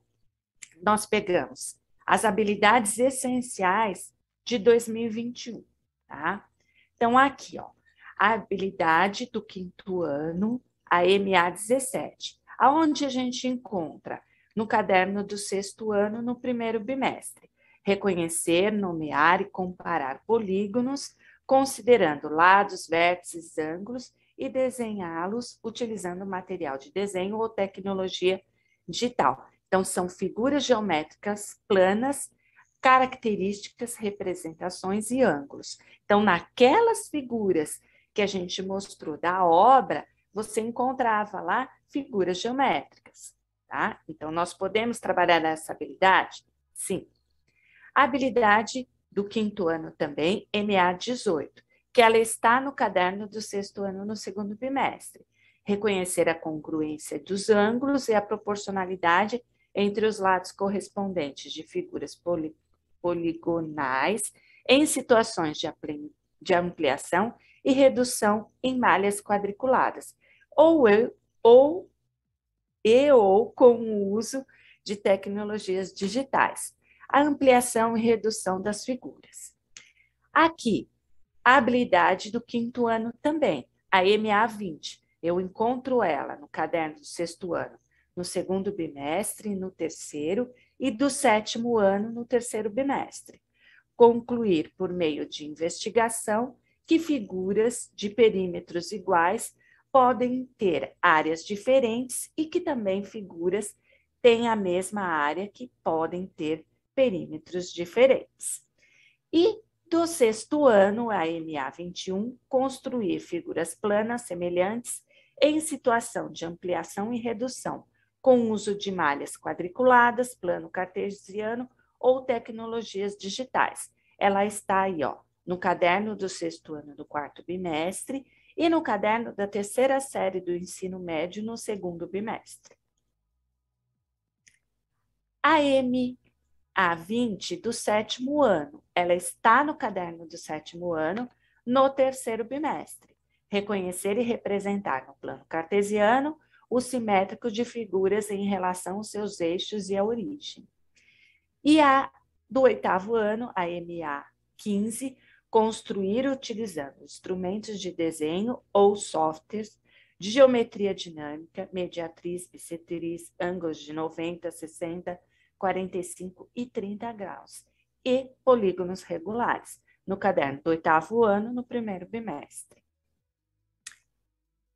nós pegamos as habilidades essenciais de 2021, tá? Então, aqui, ó, a habilidade do 5º ano, a MA17, aonde a gente encontra no caderno do 6º ano, no 1º bimestre, reconhecer, nomear e comparar polígonos, considerando lados, vértices, ângulos e desenhá-los utilizando material de desenho ou tecnologia digital. Então, são figuras geométricas planas, características, representações e ângulos. Então, naquelas figuras que a gente mostrou da obra, você encontrava lá figuras geométricas, tá? Então, nós podemos trabalhar essa habilidade? Sim. A habilidade do 5º ano também, MA18, que ela está no caderno do 6º ano no 2º bimestre. reconhecer a congruência dos ângulos e a proporcionalidade entre os lados correspondentes de figuras poligonais em situações de ampliação e redução em malhas quadriculadas, ou com o uso de tecnologias digitais, a ampliação e redução das figuras. Aqui, a habilidade do 5º ano também, a MA20. Eu encontro ela no caderno do 6º ano, no 2º bimestre, no 3º, e do 7º ano, no 3º bimestre. Concluir por meio de investigação que figuras de perímetros iguais podem ter áreas diferentes e que também figuras têm a mesma área que podem ter perímetros diferentes. E do 6º ano, a MA21, construir figuras planas semelhantes em situação de ampliação e redução, com uso de malhas quadriculadas, plano cartesiano ou tecnologias digitais. Ela está aí, ó, no caderno do 6º ano do 4º bimestre e no caderno da 3ª série do ensino médio no 2º bimestre. A MA20 do 7º ano, ela está no caderno do 7º ano no 3º bimestre. Reconhecer e representar no plano cartesiano o simétrico de figuras em relação aos seus eixos e à origem. E a do 8º ano, a MA15, construir utilizando instrumentos de desenho ou softwares de geometria dinâmica, mediatriz, bissetriz, ângulos de 90, 60, 45 e 30 graus, e polígonos regulares, no caderno do 8º ano, no 1º bimestre.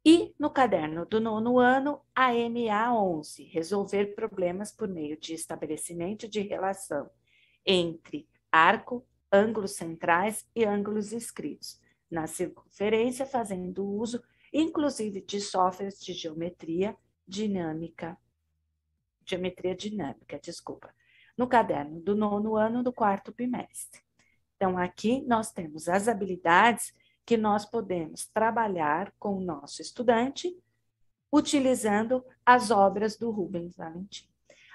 E no caderno do 9º ano, a MA11, resolver problemas por meio de estabelecimento de relação entre arco, ângulos centrais e ângulos inscritos, na circunferência, fazendo uso, inclusive, de softwares de geometria dinâmica, no caderno do 9º ano do 4º bimestre. Então, aqui nós temos as habilidades que nós podemos trabalhar com o nosso estudante, utilizando as obras do Rubens Valentim.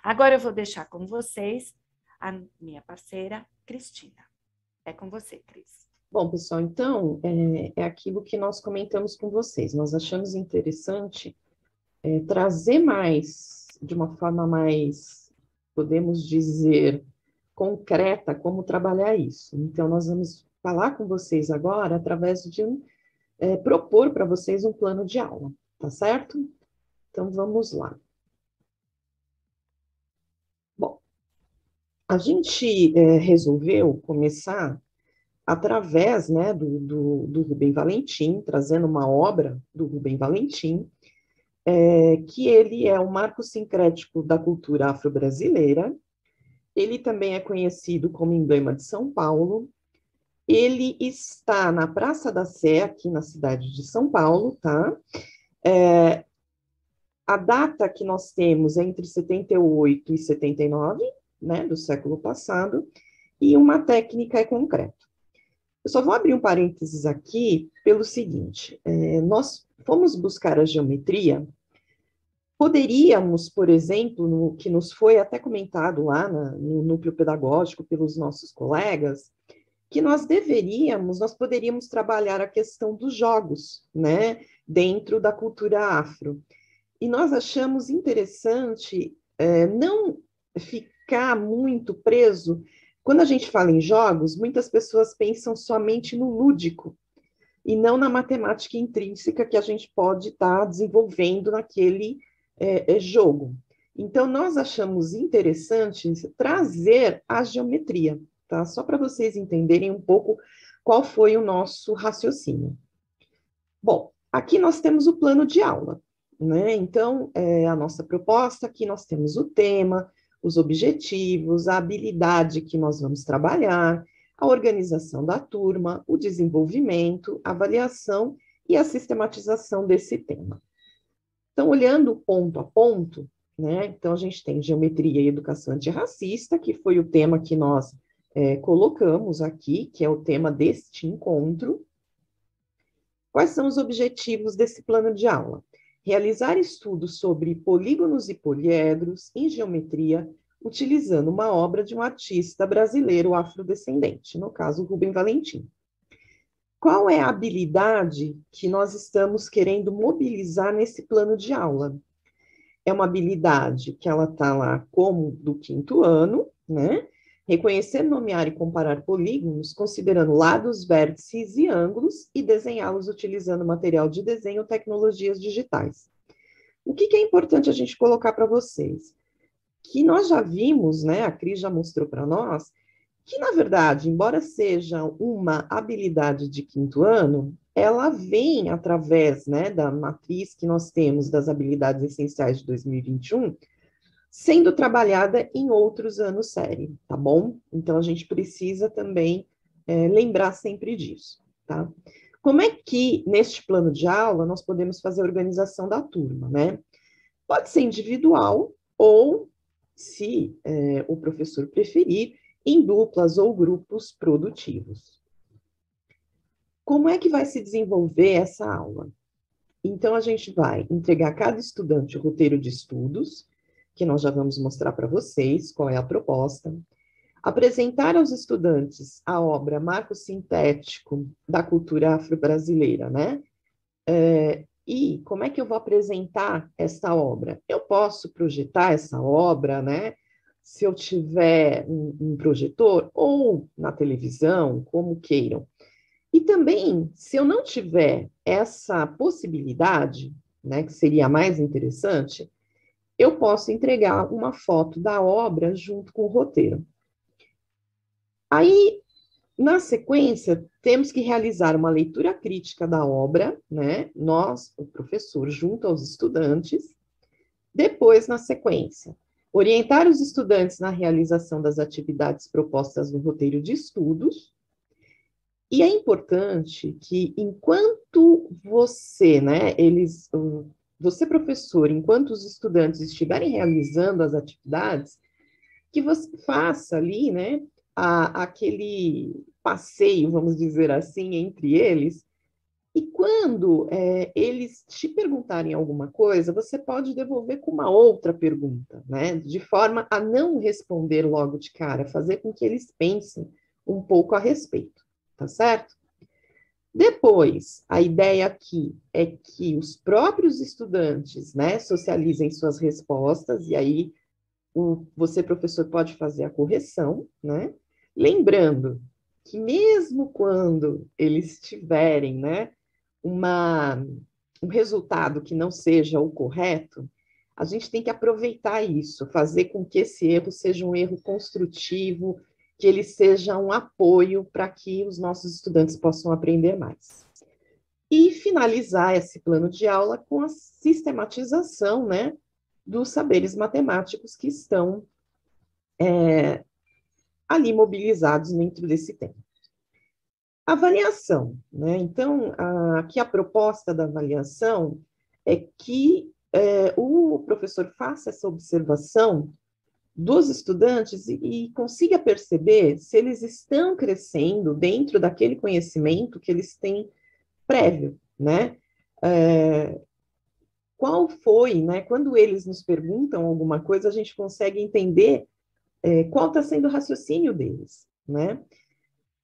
Agora eu vou deixar com vocês a minha parceira, Cristina. É com você, Cris. Bom, pessoal, então, é aquilo que nós comentamos com vocês. Nós achamos interessante trazer mais, de uma forma mais, podemos dizer, concreta, como trabalhar isso. Então, nós vamos falar com vocês agora através de propor para vocês um plano de aula, tá certo? Então, vamos lá. Bom, a gente resolveu começar através, né, do Rubem Valentim, trazendo uma obra do Rubem Valentim, que ele é um marco sincrético da cultura afro-brasileira. Ele também é conhecido como emblema de São Paulo. Ele está na Praça da Sé, aqui na cidade de São Paulo, tá? A data que nós temos é entre 78 e 79, né, do século passado, e uma técnica é concreto. Eu só vou abrir um parênteses aqui pelo seguinte, nós fomos buscar a geometria, poderíamos, por exemplo, que nos foi até comentado lá no núcleo pedagógico pelos nossos colegas, que nós poderíamos trabalhar a questão dos jogos, né, dentro da cultura afro. E nós achamos interessante não ficar muito preso. Quando a gente fala em jogos, muitas pessoas pensam somente no lúdico, e não na matemática intrínseca que a gente pode estar desenvolvendo naquele jogo. Então, nós achamos interessante trazer a geometria, tá? Só para vocês entenderem um pouco qual foi o nosso raciocínio. Bom, aqui nós temos o plano de aula, né? Então, a nossa proposta, aqui nós temos o tema, os objetivos, a habilidade que nós vamos trabalhar, a organização da turma, o desenvolvimento, a avaliação e a sistematização desse tema. Então, olhando ponto a ponto, né? Então, a gente tem geometria e educação antirracista, que foi o tema que nós colocamos aqui, que é o tema deste encontro. Quais são os objetivos desse plano de aula? realizar estudos sobre polígonos e poliedros em geometria, utilizando uma obra de um artista brasileiro afrodescendente, no caso, Rubem Valentim. Qual é a habilidade que nós estamos querendo mobilizar nesse plano de aula? É uma habilidade que ela está lá como do 5º ano, né? Reconhecer, nomear e comparar polígonos, considerando lados, vértices e ângulos, e desenhá-los utilizando material de desenho ou tecnologias digitais. O que é importante a gente colocar para vocês? Que nós já vimos, né? A Cris já mostrou para nós, que, na verdade, embora seja uma habilidade de 5º ano, ela vem através, né, da matriz que nós temos das habilidades essenciais de 2021, sendo trabalhada em outros anos série, tá bom? Então, a gente precisa também lembrar sempre disso, tá? Como é que, neste plano de aula, nós podemos fazer a organização da turma, né? Pode ser individual ou, se o professor preferir, em duplas ou grupos produtivos. Como é que vai se desenvolver essa aula? Então, a gente vai entregar a cada estudante o roteiro de estudos, que nós já vamos mostrar para vocês qual é a proposta, apresentar aos estudantes a obra Marco Sintético da Cultura Afro-Brasileira, né? E como é que eu vou apresentar essa obra? Eu posso projetar essa obra, né? Se eu tiver um projetor ou na televisão, como queiram. E também, se eu não tiver essa possibilidade, né, que seria mais interessante, eu posso entregar uma foto da obra junto com o roteiro. Aí, na sequência, temos que realizar uma leitura crítica da obra, né? Nós, o professor, junto aos estudantes. Depois, na sequência, orientar os estudantes na realização das atividades propostas no roteiro de estudos. E é importante que, enquanto você, né, você, professor, enquanto os estudantes estiverem realizando as atividades, que você faça ali, né, aquele passeio, vamos dizer assim, entre eles, e quando eles te perguntarem alguma coisa, você pode devolver com uma outra pergunta, né, de forma a não responder logo de cara, fazer com que eles pensem um pouco a respeito, tá certo? Depois, a ideia aqui é que os próprios estudantes, né, socializem suas respostas, e aí você, professor, pode fazer a correção, né? Lembrando que mesmo quando eles tiverem, né, um resultado que não seja o correto, a gente tem que aproveitar isso, fazer com que esse erro seja um erro construtivo, que ele seja um apoio para que os nossos estudantes possam aprender mais. E finalizar esse plano de aula com a sistematização, né, dos saberes matemáticos que estão ali mobilizados dentro desse tema. Avaliação, né? Então, aqui a proposta da avaliação é que o professor faça essa observação dos estudantes e consiga perceber se eles estão crescendo dentro daquele conhecimento que eles têm prévio, né? Qual foi, né? Quando eles nos perguntam alguma coisa, a gente consegue entender qual está sendo o raciocínio deles, né?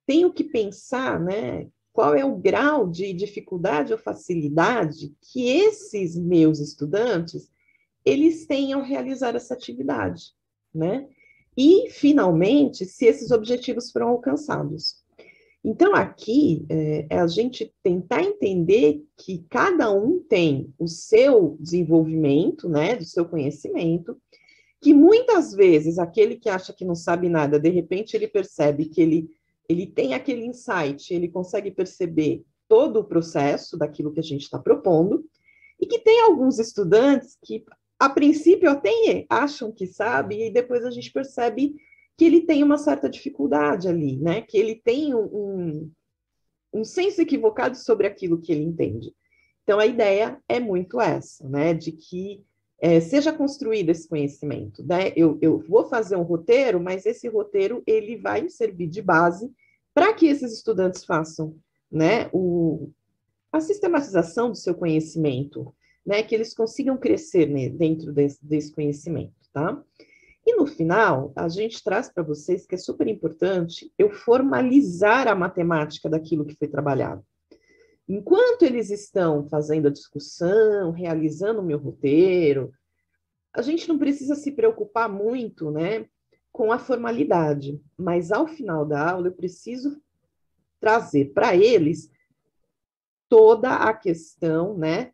Tenho que pensar, né? Qual é o grau de dificuldade ou facilidade que esses meus estudantes eles têm ao realizar essa atividade, né? E, finalmente, se esses objetivos foram alcançados. Então, aqui, é a gente tentar entender que cada um tem o seu desenvolvimento, né, do seu conhecimento, que muitas vezes aquele que acha que não sabe nada, de repente ele percebe que ele tem aquele insight, ele consegue perceber todo o processo daquilo que a gente está propondo, e que tem alguns estudantes que, a princípio, até acham que sabe, e depois a gente percebe que ele tem uma certa dificuldade ali, né? Que ele tem um senso equivocado sobre aquilo que ele entende. Então, a ideia é muito essa, né? De que seja construído esse conhecimento, né? Eu vou fazer um roteiro, mas esse roteiro ele vai servir de base para que esses estudantes façam, né, a sistematização do seu conhecimento né, que eles consigam crescer, né, dentro desse conhecimento, tá? E no final, a gente traz para vocês que é super importante eu formalizar a matemática daquilo que foi trabalhado. Enquanto eles estão fazendo a discussão, realizando o meu roteiro, a gente não precisa se preocupar muito, né, com a formalidade, mas ao final da aula eu preciso trazer para eles toda a questão, né,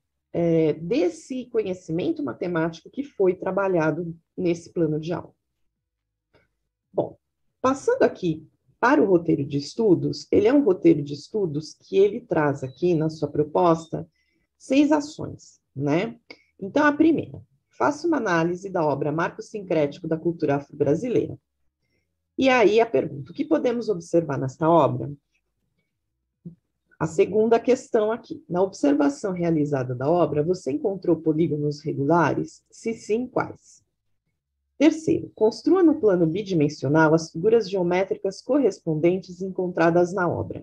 desse conhecimento matemático que foi trabalhado nesse plano de aula. Bom, passando aqui para o roteiro de estudos, ele é um roteiro de estudos que ele traz aqui na sua proposta 6 ações, né? Então, a primeira, faça uma análise da obra Marco Sincrético da Cultura Afro-Brasileira. E aí a pergunta, o que podemos observar nesta obra? A segunda questão aqui, na observação realizada da obra, você encontrou polígonos regulares? Se sim, quais? Terceiro, construa no plano bidimensional as figuras geométricas correspondentes encontradas na obra.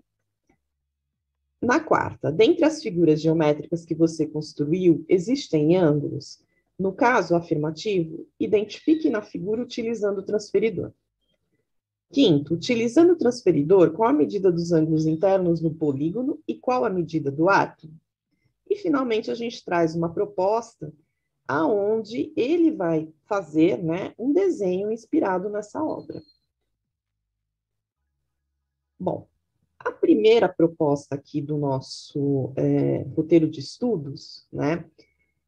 Na quarta, dentre as figuras geométricas que você construiu, existem ângulos? No caso afirmativo, identifique na figura utilizando o transferidor. Quinto, utilizando o transferidor, qual a medida dos ângulos internos no polígono e qual a medida do arco? E, finalmente, a gente traz uma proposta aonde ele vai fazer, né, um desenho inspirado nessa obra. Bom, a primeira proposta aqui do nosso roteiro de estudos, né,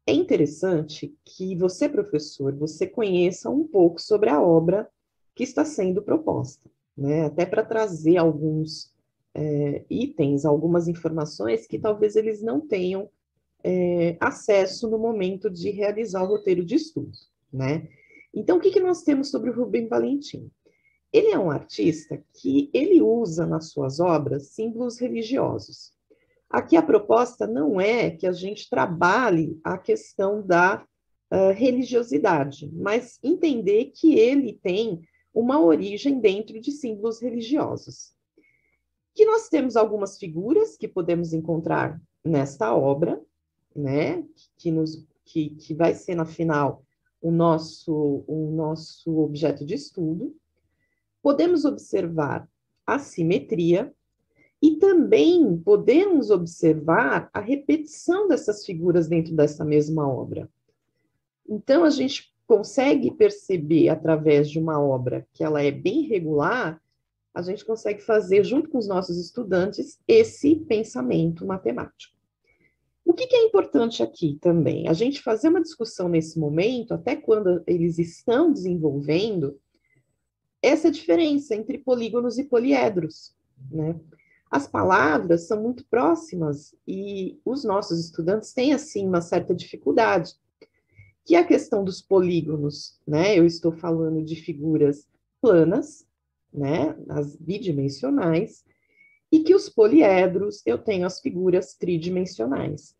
é interessante que você, professor, você conheça um pouco sobre a obra que está sendo proposta, né, até para trazer alguns itens, algumas informações que talvez eles não tenham acesso no momento de realizar o roteiro de estudos, né? Então, o que nós temos sobre o Rubem Valentim? Ele é um artista que ele usa nas suas obras símbolos religiosos. Aqui a proposta não é que a gente trabalhe a questão da religiosidade, mas entender que ele tem uma origem dentro de símbolos religiosos. Que nós temos algumas figuras que podemos encontrar nesta obra, né, que vai ser, na final, o nosso objeto de estudo. Podemos observar a simetria e também podemos observar a repetição dessas figuras dentro dessa mesma obra. Então, a gente consegue perceber, através de uma obra que ela é bem regular, a gente consegue fazer, junto com os nossos estudantes, esse pensamento matemático. O que é importante aqui também? A gente fazer uma discussão nesse momento, até quando eles estão desenvolvendo, essa diferença entre polígonos e poliedros, né? As palavras são muito próximas e os nossos estudantes têm, assim, uma certa dificuldade, que é a questão dos polígonos, né? Eu estou falando de figuras planas, né? As bidimensionais, e que os poliedros, eu tenho as figuras tridimensionais.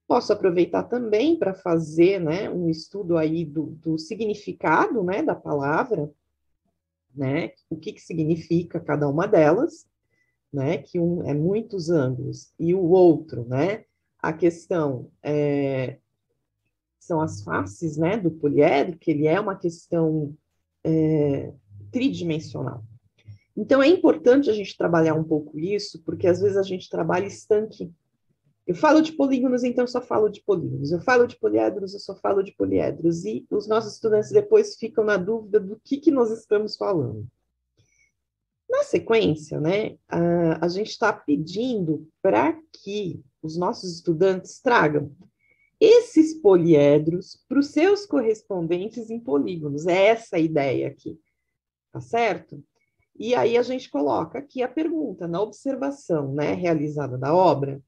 Posso aproveitar também para fazer, né, um estudo aí do significado, né, da palavra, né, o que significa cada uma delas, né, que um é muitos ângulos, e o outro, né, a questão são as faces, né, do poliedro, que ele é uma questão tridimensional. Então, é importante a gente trabalhar um pouco isso, porque às vezes a gente trabalha estanque. Eu falo de polígonos, então eu só falo de polígonos. Eu falo de poliedros, eu só falo de poliedros. E os nossos estudantes depois ficam na dúvida do que nós estamos falando. Na sequência, né, a gente está pedindo para que os nossos estudantes tragam esses poliedros para os seus correspondentes em polígonos. É essa a ideia aqui, tá certo? E aí a gente coloca aqui a pergunta, na observação, né, realizada da obra,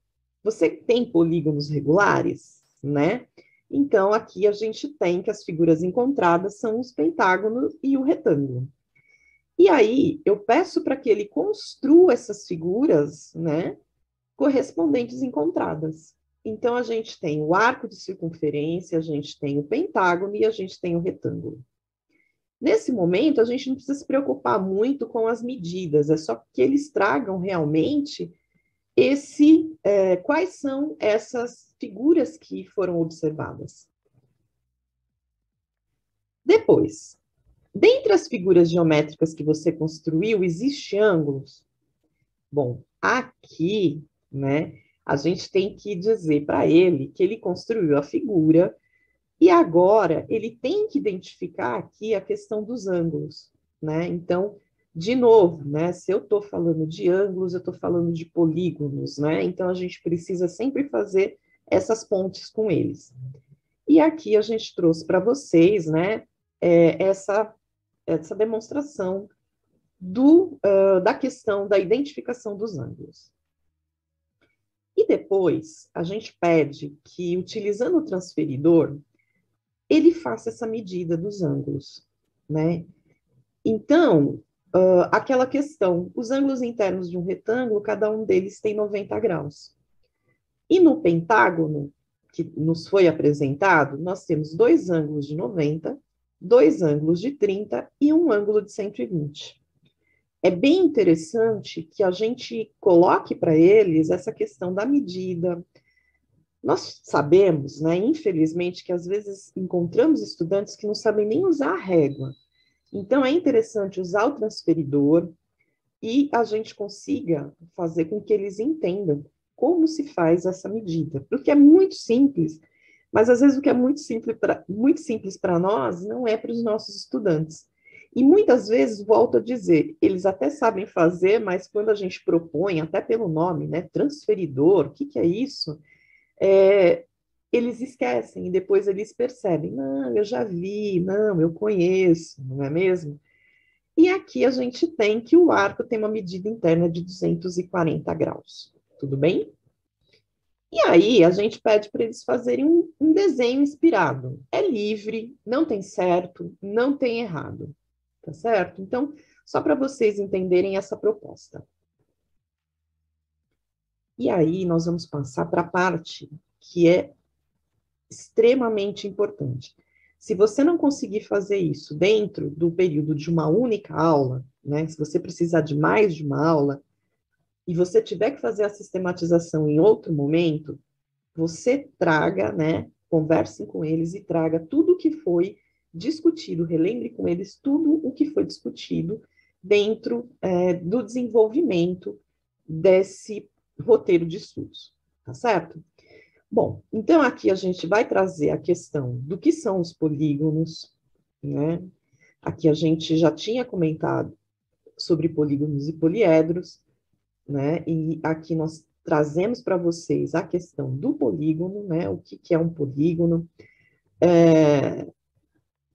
você tem polígonos regulares, né? Então, aqui a gente tem que as figuras encontradas são os pentágonos e o retângulo. E aí, eu peço para que ele construa essas figuras, né, correspondentes encontradas. Então, a gente tem o arco de circunferência, a gente tem o pentágono e a gente tem o retângulo. Nesse momento, a gente não precisa se preocupar muito com as medidas, é só que eles tragam realmente quais são essas figuras que foram observadas. Depois, dentre as figuras geométricas que você construiu, existem ângulos? Bom, aqui, né, a gente tem que dizer para ele que ele construiu a figura e agora ele tem que identificar aqui a questão dos ângulos, né? Então, de novo, né, se eu estou falando de ângulos, eu estou falando de polígonos, né? Então, a gente precisa sempre fazer essas pontes com eles. E aqui a gente trouxe para vocês, né, essa demonstração da questão da identificação dos ângulos. E depois, a gente pede que, utilizando o transferidor, ele faça essa medida dos ângulos, né? Então, aquela questão, os ângulos internos de um retângulo, cada um deles tem 90 graus. E no pentágono, que nos foi apresentado, nós temos 2 ângulos de 90, 2 ângulos de 30 e um ângulo de 120. É bem interessante que a gente coloque para eles essa questão da medida. Nós sabemos, né, infelizmente, que às vezes encontramos estudantes que não sabem nem usar a régua. Então, é interessante usar o transferidor e a gente consiga fazer com que eles entendam como se faz essa medida. Porque é muito simples, mas às vezes o que é muito simples para nós não é para os nossos estudantes. E muitas vezes, volto a dizer, eles até sabem fazer, mas quando a gente propõe, até pelo nome, né, transferidor, o que é isso? Eles esquecem e depois eles percebem, não, eu já vi, não, eu conheço, não é mesmo? E aqui a gente tem que o arco tem uma medida interna de 240 graus, tudo bem? E aí a gente pede para eles fazerem um desenho inspirado. É livre, não tem certo, não tem errado, tá certo? Então, só para vocês entenderem essa proposta. E aí nós vamos passar para a parte que é extremamente importante. Se você não conseguir fazer isso dentro do período de uma única aula, né, se você precisar de mais de uma aula, e você tiver que fazer a sistematização em outro momento, você traga, né, conversem com eles e traga tudo o que foi discutido, relembre com eles tudo o que foi discutido dentro do desenvolvimento desse roteiro de estudos, tá certo? Bom, então aqui a gente vai trazer a questão do que são os polígonos, né? Aqui a gente já tinha comentado sobre polígonos e poliedros, né? E aqui nós trazemos para vocês a questão do polígono, né? O que é um polígono?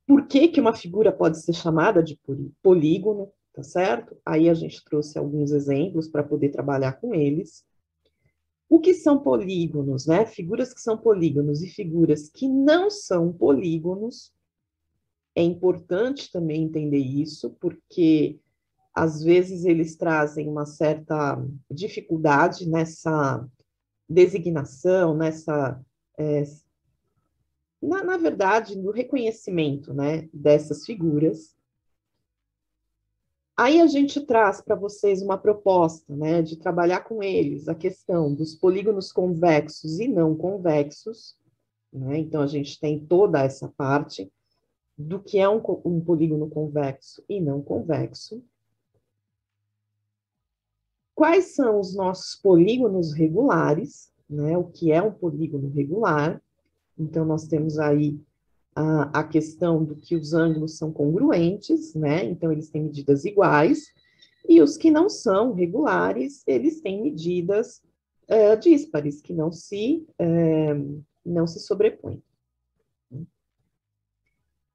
Por que uma figura pode ser chamada de polígono, tá certo? Aí a gente trouxe alguns exemplos para poder trabalhar com eles. O que são polígonos, né? Figuras que são polígonos e figuras que não são polígonos. É importante também entender isso, porque às vezes eles trazem uma certa dificuldade nessa designação, na verdade, no reconhecimento, né, dessas figuras. Aí a gente traz para vocês uma proposta, né, de trabalhar com eles a questão dos polígonos convexos e não convexos, né? Então a gente tem toda essa parte do que é um polígono convexo e não convexo. Quais são os nossos polígonos regulares, né? O que é um polígono regular? Então nós temos aí a questão do que os ângulos são congruentes, né? Então, eles têm medidas iguais, e os que não são regulares, eles têm medidas díspares, que não se sobrepõem.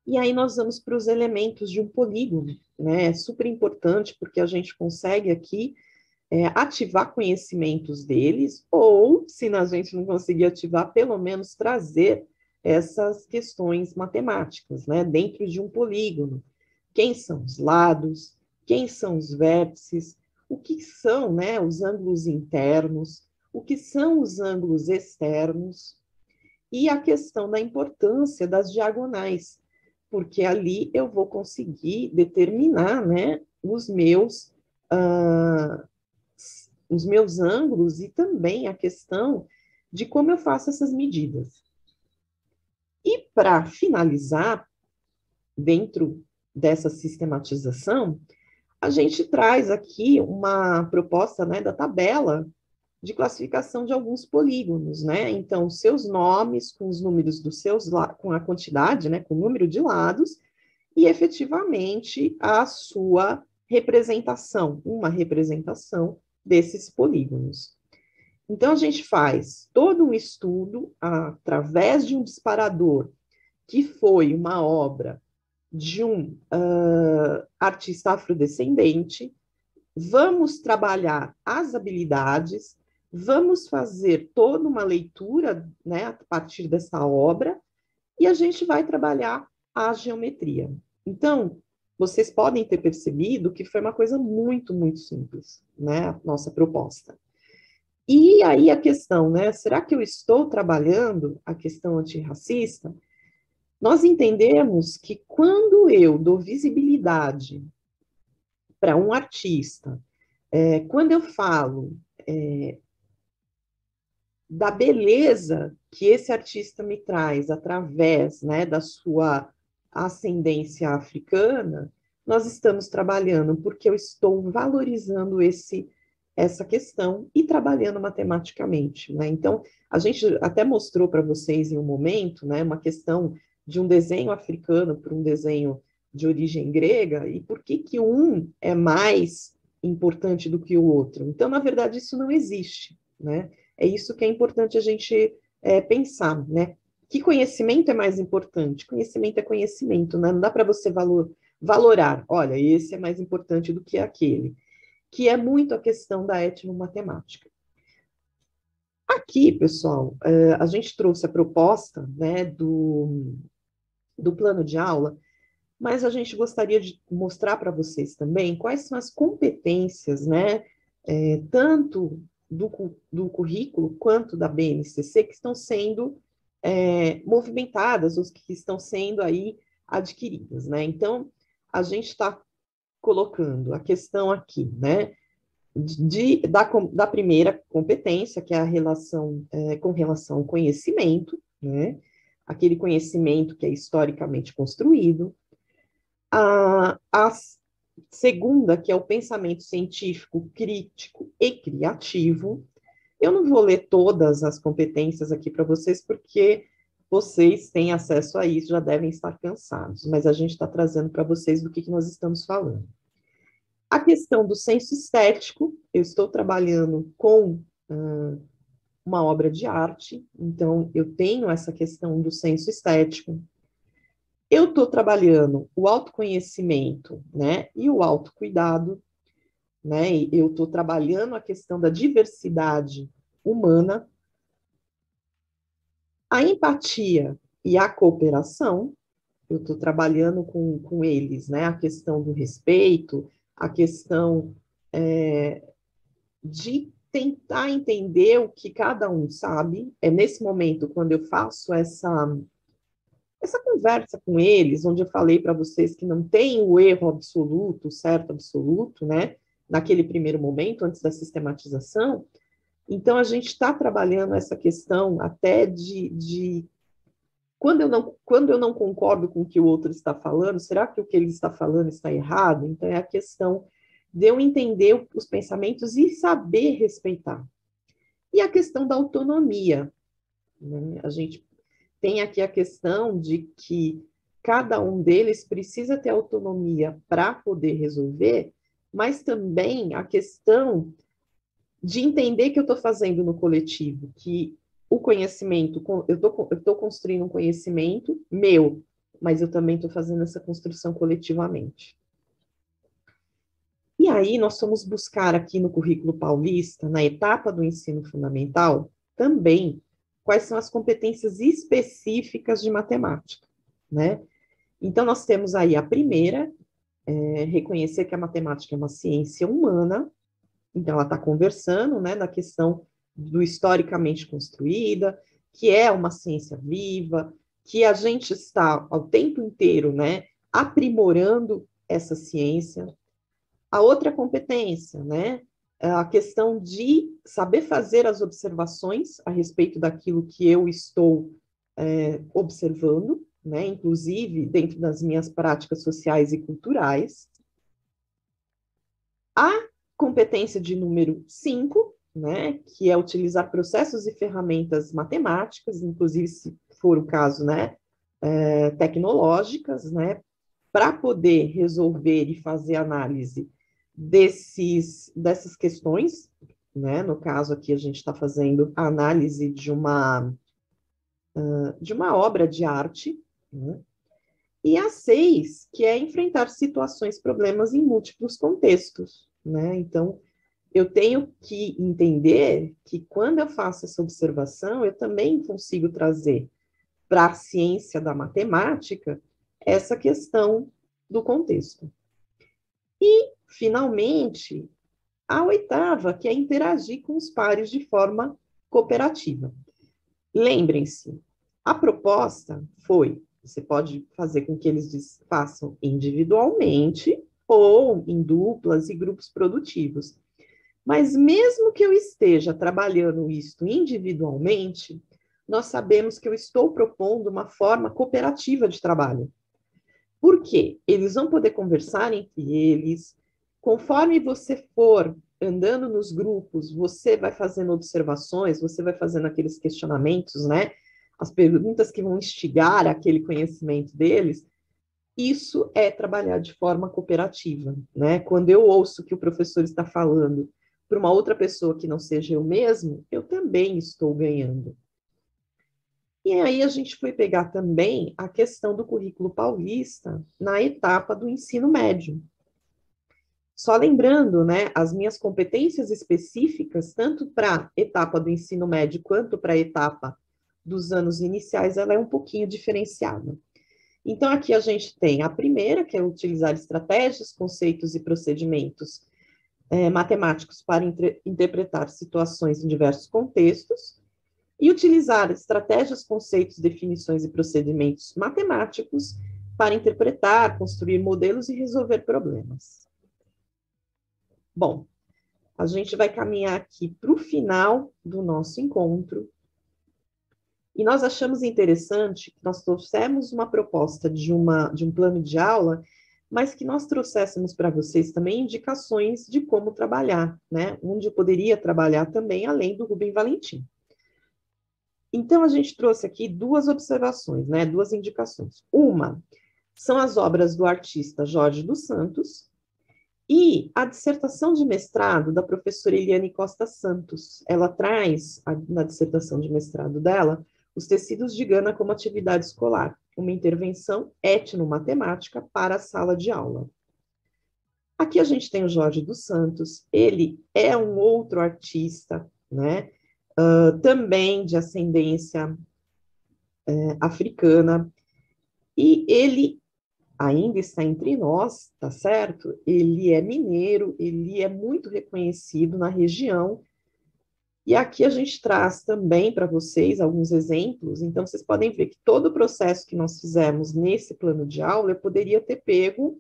E aí nós vamos para os elementos de um polígono, né? É super importante, porque a gente consegue aqui ativar conhecimentos deles, ou, se a gente não conseguir ativar, pelo menos trazer essas questões matemáticas, né, dentro de um polígono. Quem são os lados, quem são os vértices, o que são, né, os ângulos internos, o que são os ângulos externos, e a questão da importância das diagonais, porque ali eu vou conseguir determinar, né, os meus os meus ângulos e também a questão de como eu faço essas medidas. E para finalizar, dentro dessa sistematização, a gente traz aqui uma proposta, né, da tabela de classificação de alguns polígonos, né? Então, seus nomes com os números dos seus, com a quantidade, né, com o número de lados, e efetivamente a sua representação, uma representação desses polígonos. Então, a gente faz todo um estudo através de um disparador, que foi uma obra de um artista afrodescendente. Vamos trabalhar as habilidades, vamos fazer toda uma leitura, né, a partir dessa obra, e a gente vai trabalhar a geometria. Então, vocês podem ter percebido que foi uma coisa muito, muito simples, né, a nossa proposta. E aí a questão, né, será que eu estou trabalhando a questão antirracista? Nós entendemos que quando eu dou visibilidade para um artista, quando eu falo da beleza que esse artista me traz através, né, da sua ascendência africana, nós estamos trabalhando porque eu estou valorizando essa questão e trabalhando matematicamente, né? Então, a gente até mostrou para vocês em um momento, né, uma questão de um desenho africano para um desenho de origem grega, e por que que um é mais importante do que o outro. Então, na verdade, isso não existe, né? É isso que é importante a gente pensar, né? Que conhecimento é mais importante? Conhecimento é conhecimento, né? Não dá para você valorar, olha, esse é mais importante do que aquele, que é muito a questão da etnomatemática. Aqui, pessoal, a gente trouxe a proposta, né, do plano de aula, mas a gente gostaria de mostrar para vocês também quais são as competências, né, tanto do currículo quanto da BNCC que estão sendo movimentadas, ou que estão sendo aí adquiridas, né? Então, a gente está colocando a questão aqui, né, da primeira competência, que é a relação com relação ao conhecimento, né? Aquele conhecimento que é historicamente construído. A segunda, que é o pensamento científico, crítico e criativo. Eu não vou ler todas as competências aqui para vocês, porque vocês têm acesso a isso, já devem estar cansados, mas a gente está trazendo para vocês do que nós estamos falando. A questão do senso estético, eu estou trabalhando com uma obra de arte, então eu tenho essa questão do senso estético. Eu estou trabalhando o autoconhecimento, né, e o autocuidado, né, e eu estou trabalhando a questão da diversidade humana, a empatia e a cooperação, eu estou trabalhando com eles, né, a questão do respeito, a questão de tentar entender o que cada um sabe. É nesse momento, quando eu faço essa conversa com eles, onde eu falei para vocês que não tem o erro absoluto, o certo absoluto, né? Naquele primeiro momento, antes da sistematização. Então, a gente está trabalhando essa questão até de quando eu não concordo com o que o outro está falando, será que o que ele está falando está errado? Então, é a questão de eu entender os pensamentos e saber respeitar. E a questão da autonomia, né? A gente tem aqui a questão de que cada um deles precisa ter autonomia para poder resolver, mas também a questão de entender que eu estou fazendo no coletivo, que o conhecimento, eu estou construindo um conhecimento meu, mas eu também estou fazendo essa construção coletivamente. E aí nós fomos buscar aqui no currículo paulista, na etapa do ensino fundamental, também quais são as competências específicas de matemática, né? Então, nós temos aí a primeira, reconhecer que a matemática é uma ciência humana, então ela está conversando, né, da questão do historicamente construída, que é uma ciência viva, que a gente está ao tempo inteiro, né, aprimorando essa ciência. A outra competência, né, a questão de saber fazer as observações a respeito daquilo que eu estou observando, né, inclusive dentro das minhas práticas sociais e culturais. A competência de número 5, né, que é utilizar processos e ferramentas matemáticas, inclusive, se for o caso, né, tecnológicas, né, para poder resolver e fazer análise dessas questões, né? No caso aqui, a gente está fazendo a análise de uma obra de arte, né? E a 6, que é enfrentar situações, problemas em múltiplos contextos, né? Então, eu tenho que entender que quando eu faço essa observação, eu também consigo trazer para a ciência da matemática essa questão do contexto. E, finalmente, a 8ª, que é interagir com os pares de forma cooperativa. Lembrem-se, a proposta foi, você pode fazer com que eles façam individualmente ou em duplas e grupos produtivos. Mas mesmo que eu esteja trabalhando isso individualmente, nós sabemos que eu estou propondo uma forma cooperativa de trabalho. Por quê? Eles vão poder conversar entre eles. Conforme você for andando nos grupos, você vai fazendo observações, você vai fazendo aqueles questionamentos, né? As perguntas que vão instigar aquele conhecimento deles. Isso é trabalhar de forma cooperativa, né? Quando eu ouço que o professor está falando para uma outra pessoa que não seja eu mesmo, eu também estou ganhando. E aí a gente foi pegar também a questão do currículo paulista na etapa do ensino médio. Só lembrando, né, as minhas competências específicas, tanto para a etapa do ensino médio quanto para a etapa dos anos iniciais, ela é um pouquinho diferenciada. Então, aqui a gente tem a primeira, que é utilizar estratégias, conceitos e procedimentos matemáticos para interpretar situações em diversos contextos, e utilizar estratégias, conceitos, definições e procedimentos matemáticos para interpretar, construir modelos e resolver problemas. Bom, a gente vai caminhar aqui para o final do nosso encontro, e nós achamos interessante que nós trouxemos uma proposta de um plano de aula, mas que nós trouxéssemos para vocês também indicações de como trabalhar, né? Onde eu poderia trabalhar também, além do Rubem Valentim. Então, a gente trouxe aqui 2 observações, né? 2 indicações. Uma são as obras do artista Jorge dos Santos e a dissertação de mestrado da professora Eliane Costa Santos. Ela traz, na dissertação de mestrado dela, os tecidos de Gana como atividade escolar, uma intervenção etnomatemática para a sala de aula. Aqui a gente tem o Jorge dos Santos, ele é um outro artista, né? Também de ascendência africana, e ele ainda está entre nós, tá certo? Ele é mineiro, ele é muito reconhecido na região, e aqui a gente traz também para vocês alguns exemplos, então vocês podem ver que todo o processo que nós fizemos nesse plano de aula, eu poderia ter pego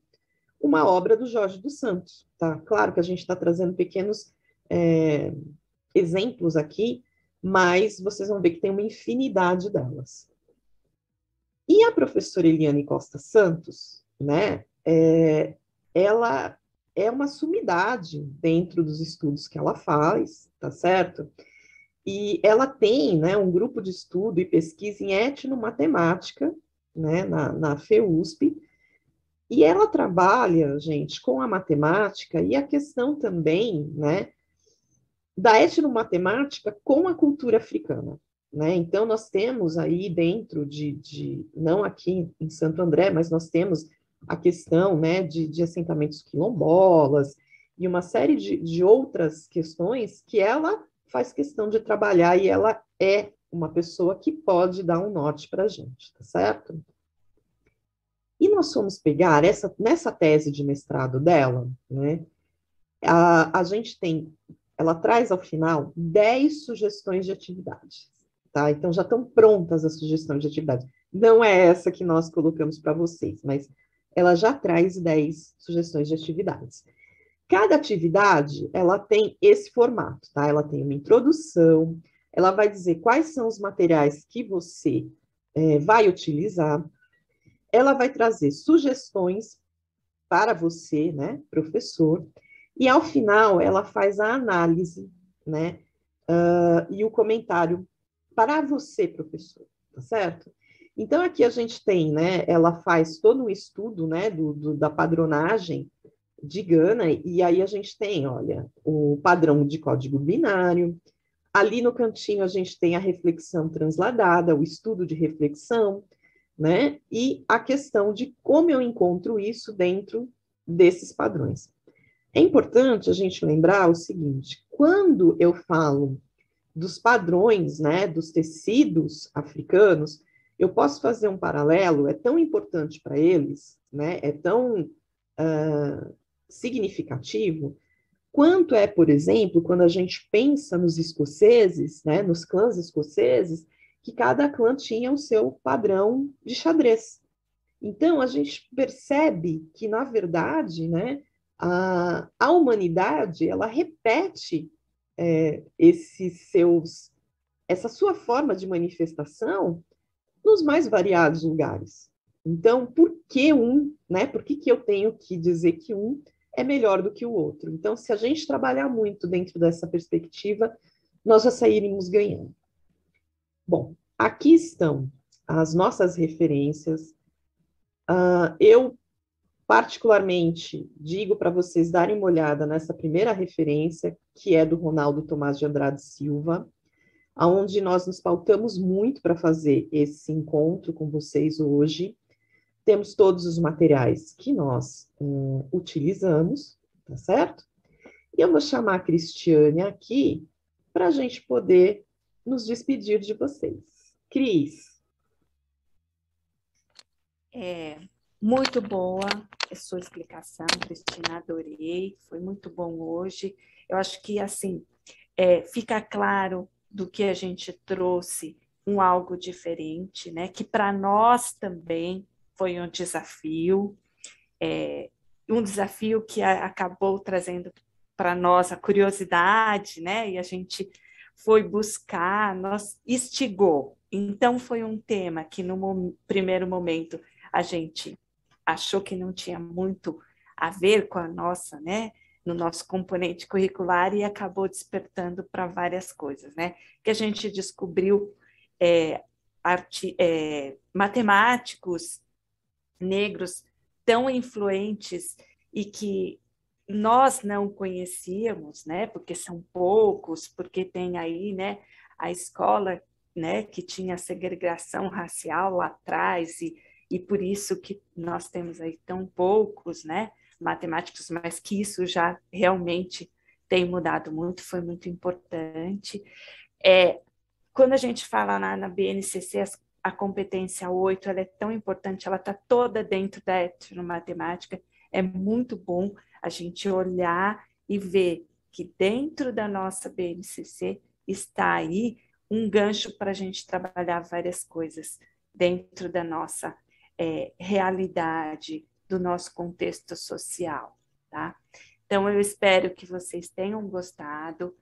uma obra do Jorge dos Santos, tá? Claro que a gente está trazendo pequenos exemplos aqui, mas vocês vão ver que tem uma infinidade delas. E a professora Eliane Costa Santos, né, ela é uma sumidade dentro dos estudos que ela faz, tá certo? E ela tem, né, um grupo de estudo e pesquisa em etnomatemática, né, na FEUSP, e ela trabalha, gente, com a matemática e a questão também, né, da etnomatemática com a cultura africana, né? Então, nós temos aí dentro não aqui em Santo André, mas nós temos a questão, né, de assentamentos quilombolas e uma série de outras questões que ela faz questão de trabalhar e ela é uma pessoa que pode dar um norte para a gente, tá certo? E nós fomos pegar nessa tese de mestrado dela, né, a gente tem, ela traz ao final 10 sugestões de atividades, tá? Então já estão prontas as sugestões de atividades. Não é essa que nós colocamos para vocês, mas ela já traz 10 sugestões de atividades. Cada atividade, ela tem esse formato, tá? Ela tem uma introdução, ela vai dizer quais são os materiais que você vai utilizar, ela vai trazer sugestões para você, né, professor, e ao final ela faz a análise, né, e o comentário para você, professor, tá certo? Então, aqui a gente tem, né, ela faz todo um estudo, né, da padronagem de Gana, e aí a gente tem, olha, o padrão de código binário, ali no cantinho a gente tem a reflexão transladada, o estudo de reflexão, né, e a questão de como eu encontro isso dentro desses padrões. É importante a gente lembrar o seguinte, quando eu falo dos padrões, né, dos tecidos africanos, eu posso fazer um paralelo, é tão importante para eles, né, é tão significativo, quanto é, por exemplo, quando a gente pensa nos escoceses, né, nos clãs escoceses, que cada clã tinha o seu padrão de xadrez. Então, a gente percebe que, na verdade, né, a humanidade, ela repete essa sua forma de manifestação nos mais variados lugares. Então, por que né? Por que eu tenho que dizer que um é melhor do que o outro? Então, se a gente trabalhar muito dentro dessa perspectiva, nós já sairíamos ganhando. Bom, aqui estão as nossas referências. Eu, particularmente, digo para vocês darem uma olhada nessa primeira referência, que é do Ronaldo Tomás de Andrade Silva, onde nós nos pautamos muito para fazer esse encontro com vocês hoje. Temos todos os materiais que nós utilizamos, tá certo? E eu vou chamar a Cristiane aqui para a gente poder nos despedir de vocês. Cris. Muito boa a sua explicação, Cristina, adorei, foi muito bom hoje. Eu acho que, assim, fica claro do que a gente trouxe algo diferente, né? Que para nós também foi um desafio que acabou trazendo para nós a curiosidade, né? E a gente foi buscar, nos instigou. Então, foi um tema que, no primeiro momento, a gente achou que não tinha muito a ver com a nossa, né? No nosso componente curricular e acabou despertando para várias coisas, né? Que a gente descobriu matemáticos negros tão influentes e que nós não conhecíamos, né? Porque são poucos, porque tem aí, né? A escola, né? Que tinha segregação racial lá atrás e por isso que nós temos aí tão poucos, né? Matemáticos, mas que isso já realmente tem mudado muito, foi muito importante. Quando a gente fala na BNCC, a competência 8, ela é tão importante, ela está toda dentro da etnomatemática, é muito bom a gente olhar e ver que dentro da nossa BNCC está aí um gancho para a gente trabalhar várias coisas dentro da nossa realidade, do nosso contexto social, tá? Então, eu espero que vocês tenham gostado,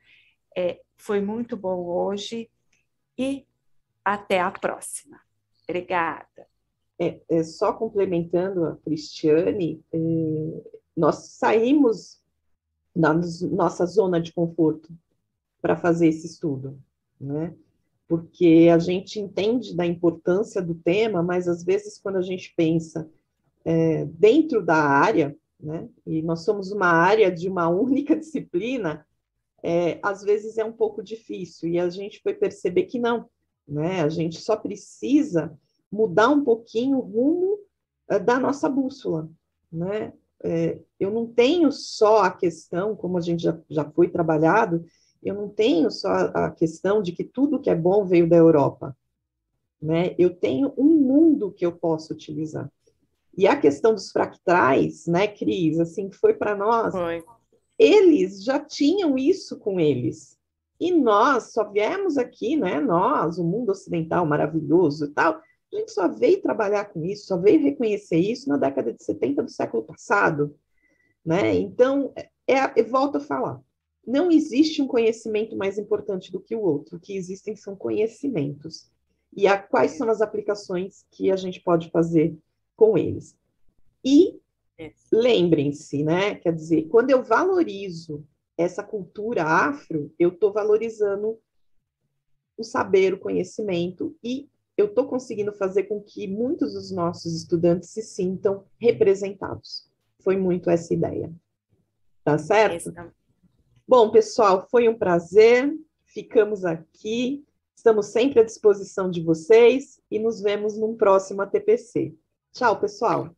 foi muito bom hoje e até a próxima. Obrigada. Só complementando a Cristiane, nós saímos da nossa zona de conforto para fazer esse estudo, né? Porque a gente entende da importância do tema, mas às vezes quando a gente pensa dentro da área, né? E nós somos uma área de uma única disciplina, às vezes é um pouco difícil, e a gente foi perceber que não, né? A gente só precisa mudar um pouquinho o rumo da nossa bússola, né? Eu não tenho só a questão, como a gente já foi trabalhado, eu não tenho só a questão de que tudo que é bom veio da Europa, né? Eu tenho um mundo que eu posso utilizar. E a questão dos fractais, né, Cris, assim, foi para nós, eles já tinham isso com eles. E nós só viemos aqui, né, nós, o mundo ocidental maravilhoso e tal, a gente só veio trabalhar com isso, só veio reconhecer isso na década de 70 do século passado, né? Então, volto a falar, não existe um conhecimento mais importante do que o outro. O que existem são conhecimentos. E quais são as aplicações que a gente pode fazer com eles. E lembrem-se, né? Quer dizer, quando eu valorizo essa cultura afro, eu estou valorizando o saber, o conhecimento, e eu estou conseguindo fazer com que muitos dos nossos estudantes se sintam representados. Foi muito essa ideia. Tá certo? Bom, pessoal, foi um prazer. Ficamos aqui. Estamos sempre à disposição de vocês e nos vemos num próximo ATPC. Tchau, pessoal.